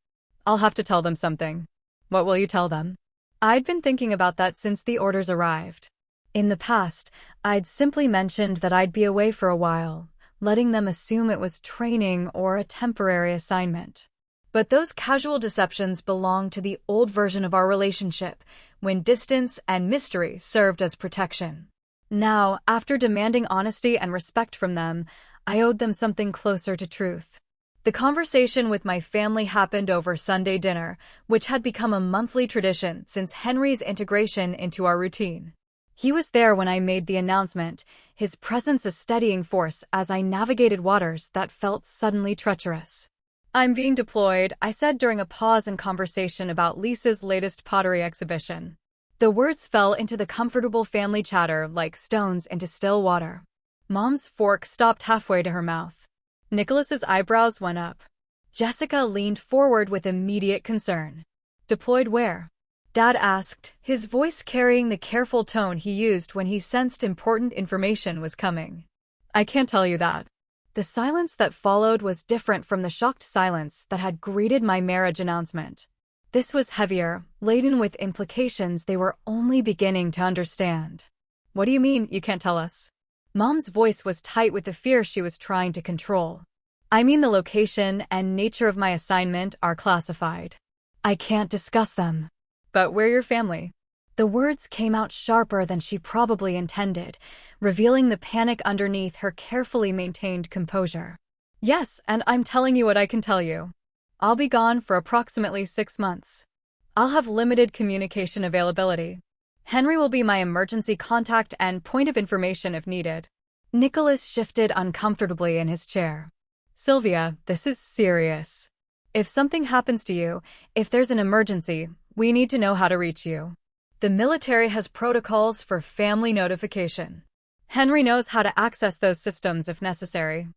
I'll have to tell them something. What will you tell them? I'd been thinking about that since the orders arrived. In the past, I'd simply mentioned that I'd be away for a while, letting them assume it was training or a temporary assignment. But those casual deceptions belonged to the old version of our relationship, when distance and mystery served as protection. Now, after demanding honesty and respect from them, I owed them something closer to truth. The conversation with my family happened over Sunday dinner, which had become a monthly tradition since Henry's integration into our routine. He was there when I made the announcement, his presence a steadying force as I navigated waters that felt suddenly treacherous. "I'm being deployed," I said during a pause in conversation about Lisa's latest pottery exhibition. The words fell into the comfortable family chatter like stones into still water. Mom's fork stopped halfway to her mouth. Nicholas's eyebrows went up. Jessica leaned forward with immediate concern. "Deployed where?" Dad asked, his voice carrying the careful tone he used when he sensed important information was coming. "I can't tell you that." The silence that followed was different from the shocked silence that had greeted my marriage announcement. This was heavier, laden with implications they were only beginning to understand. "What do you mean, you can't tell us?" Mom's voice was tight with the fear she was trying to control. "I mean the location and nature of my assignment are classified. I can't discuss them." "But we're your family." The words came out sharper than she probably intended, revealing the panic underneath her carefully maintained composure. "Yes, and I'm telling you what I can tell you. I'll be gone for approximately 6 months. I'll have limited communication availability. Henry will be my emergency contact and point of information if needed." Nicholas shifted uncomfortably in his chair. "Sylvia, this is serious. If something happens to you, if there's an emergency, we need to know how to reach you. The military has protocols for family notification. Henry knows how to access those systems if necessary."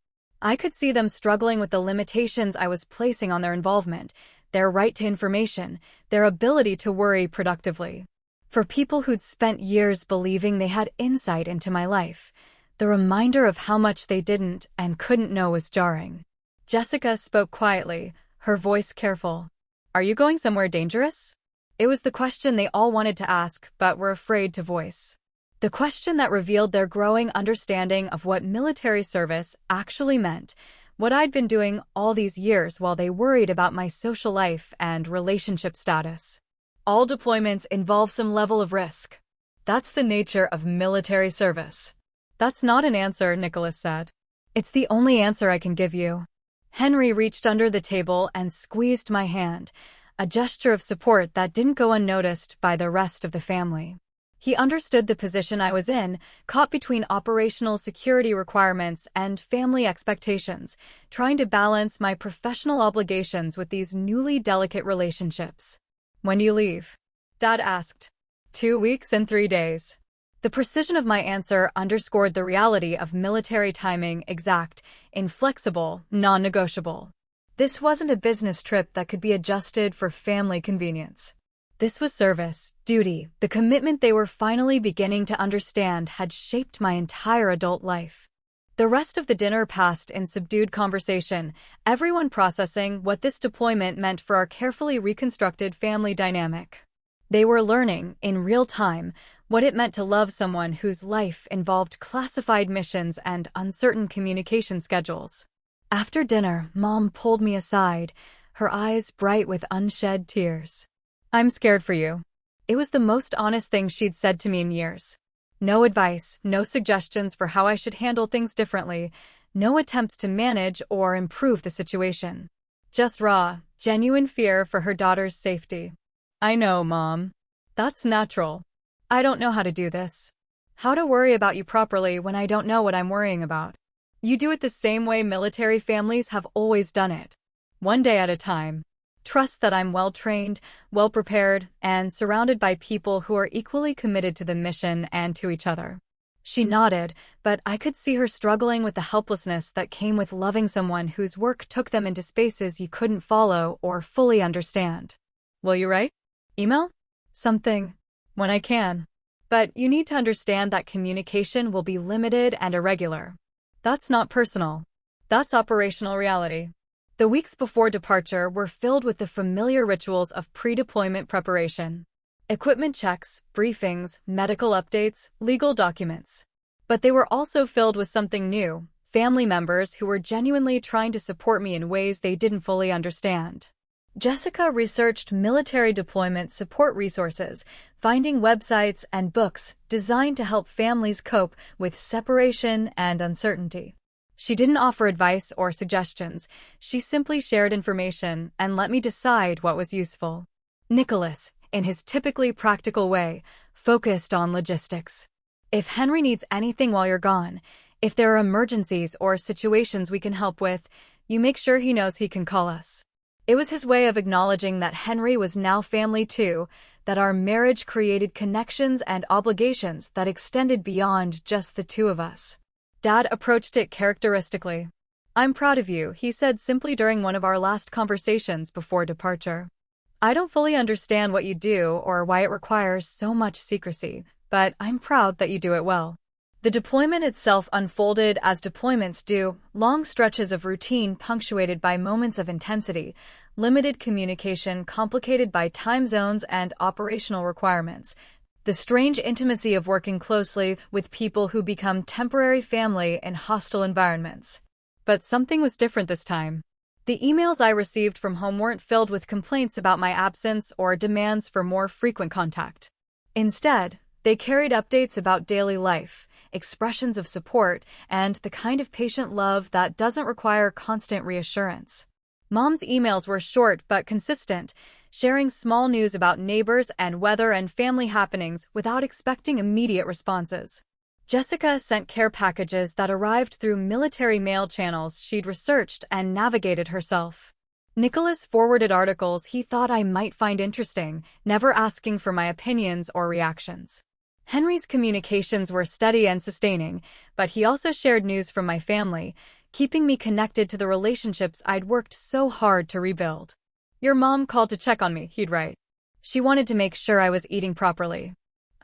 I could see them struggling with the limitations I was placing on their involvement, their right to information, their ability to worry productively. For people who'd spent years believing they had insight into my life, the reminder of how much they didn't and couldn't know was jarring. Jessica spoke quietly, her voice careful. "Are you going somewhere dangerous?" It was the question they all wanted to ask but were afraid to voice. The question that revealed their growing understanding of what military service actually meant, what I'd been doing all these years while they worried about my social life and relationship status. "All deployments involve some level of risk. That's the nature of military service." That's not an answer, Nicholas said. It's the only answer I can give you. Henry reached under the table and squeezed my hand, a gesture of support that didn't go unnoticed by the rest of the family. He understood the position I was in, caught between operational security requirements and family expectations, trying to balance my professional obligations with these newly delicate relationships. When do you leave? Dad asked. 2 weeks and 3 days. The precision of my answer underscored the reality of military timing: exact, inflexible, non-negotiable. This wasn't a business trip that could be adjusted for family convenience. This was service, duty. The commitment they were finally beginning to understand had shaped my entire adult life. The rest of the dinner passed in subdued conversation, everyone processing what this deployment meant for our carefully reconstructed family dynamic. They were learning, in real time, what it meant to love someone whose life involved classified missions and uncertain communication schedules. After dinner, Mom pulled me aside, her eyes bright with unshed tears. I'm scared for you. It was the most honest thing she'd said to me in years. No advice, no suggestions for how I should handle things differently, no attempts to manage or improve the situation. Just raw, genuine fear for her daughter's safety. I know, Mom. That's natural. I don't know how to do this. How to worry about you properly when I don't know what I'm worrying about. You do it the same way military families have always done it. One day at a time. Trust that I'm well-trained, well-prepared, and surrounded by people who are equally committed to the mission and to each other. She nodded, but I could see her struggling with the helplessness that came with loving someone whose work took them into spaces you couldn't follow or fully understand. Will you write? Email? Something. When I can. But you need to understand that communication will be limited and irregular. That's not personal. That's operational reality. The weeks before departure were filled with the familiar rituals of pre-deployment preparation. Equipment checks, briefings, medical updates, legal documents. But they were also filled with something new: family members who were genuinely trying to support me in ways they didn't fully understand. Jessica researched military deployment support resources, finding websites and books designed to help families cope with separation and uncertainty. She didn't offer advice or suggestions. She simply shared information and let me decide what was useful. Nicholas, in his typically practical way, focused on logistics. If Henry needs anything while you're gone, if there are emergencies or situations we can help with, you make sure he knows he can call us. It was his way of acknowledging that Henry was now family too, that our marriage created connections and obligations that extended beyond just the two of us. Dad approached it characteristically. I'm proud of you, he said simply during one of our last conversations before departure. I don't fully understand what you do or why it requires so much secrecy, but I'm proud that you do it well. The deployment itself unfolded as deployments do, long stretches of routine punctuated by moments of intensity, limited communication complicated by time zones and operational requirements. The strange intimacy of working closely with people who become temporary family in hostile environments. But something was different this time. The emails I received from home weren't filled with complaints about my absence or demands for more frequent contact. Instead, they carried updates about daily life, expressions of support, and the kind of patient love that doesn't require constant reassurance. Mom's emails were short but consistent, sharing small news about neighbors and weather and family happenings without expecting immediate responses. Jessica sent care packages that arrived through military mail channels she'd researched and navigated herself. Nicholas forwarded articles he thought I might find interesting, never asking for my opinions or reactions. Henry's communications were steady and sustaining, but he also shared news from my family, keeping me connected to the relationships I'd worked so hard to rebuild. Your mom called to check on me, he'd write. She wanted to make sure I was eating properly.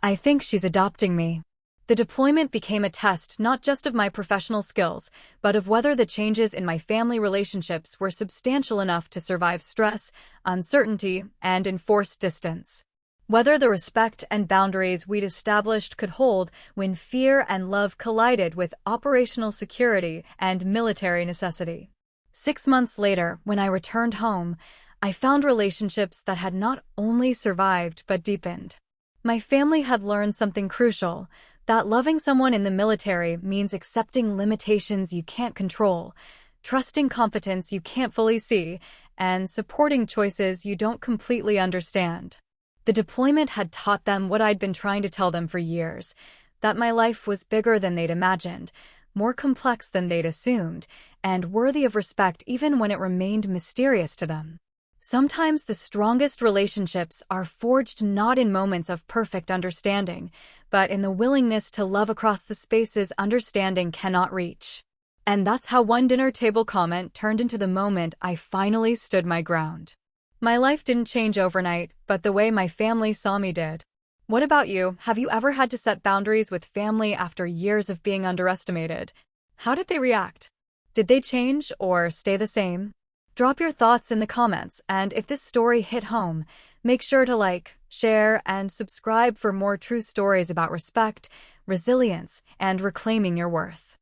I think she's adopting me. The deployment became a test not just of my professional skills, but of whether the changes in my family relationships were substantial enough to survive stress, uncertainty, and enforced distance. Whether the respect and boundaries we'd established could hold when fear and love collided with operational security and military necessity. 6 months later, when I returned home, I found relationships that had not only survived but deepened. My family had learned something crucial: That loving someone in the military means accepting limitations you can't control, trusting competence you can't fully see, and supporting choices you don't completely understand. The deployment had taught them what I'd been trying to tell them for years, that my life was bigger than they'd imagined, more complex than they'd assumed, and worthy of respect even when it remained mysterious to them. Sometimes the strongest relationships are forged not in moments of perfect understanding, but in the willingness to love across the spaces understanding cannot reach. And that's how one dinner table comment turned into the moment I finally stood my ground. My life didn't change overnight, but the way my family saw me did. What about you? Have you ever had to set boundaries with family after years of being underestimated? How did they react? Did they change or stay the same? Drop your thoughts in the comments, and if this story hit home, make sure to like, share, and subscribe for more true stories about respect, resilience, and reclaiming your worth.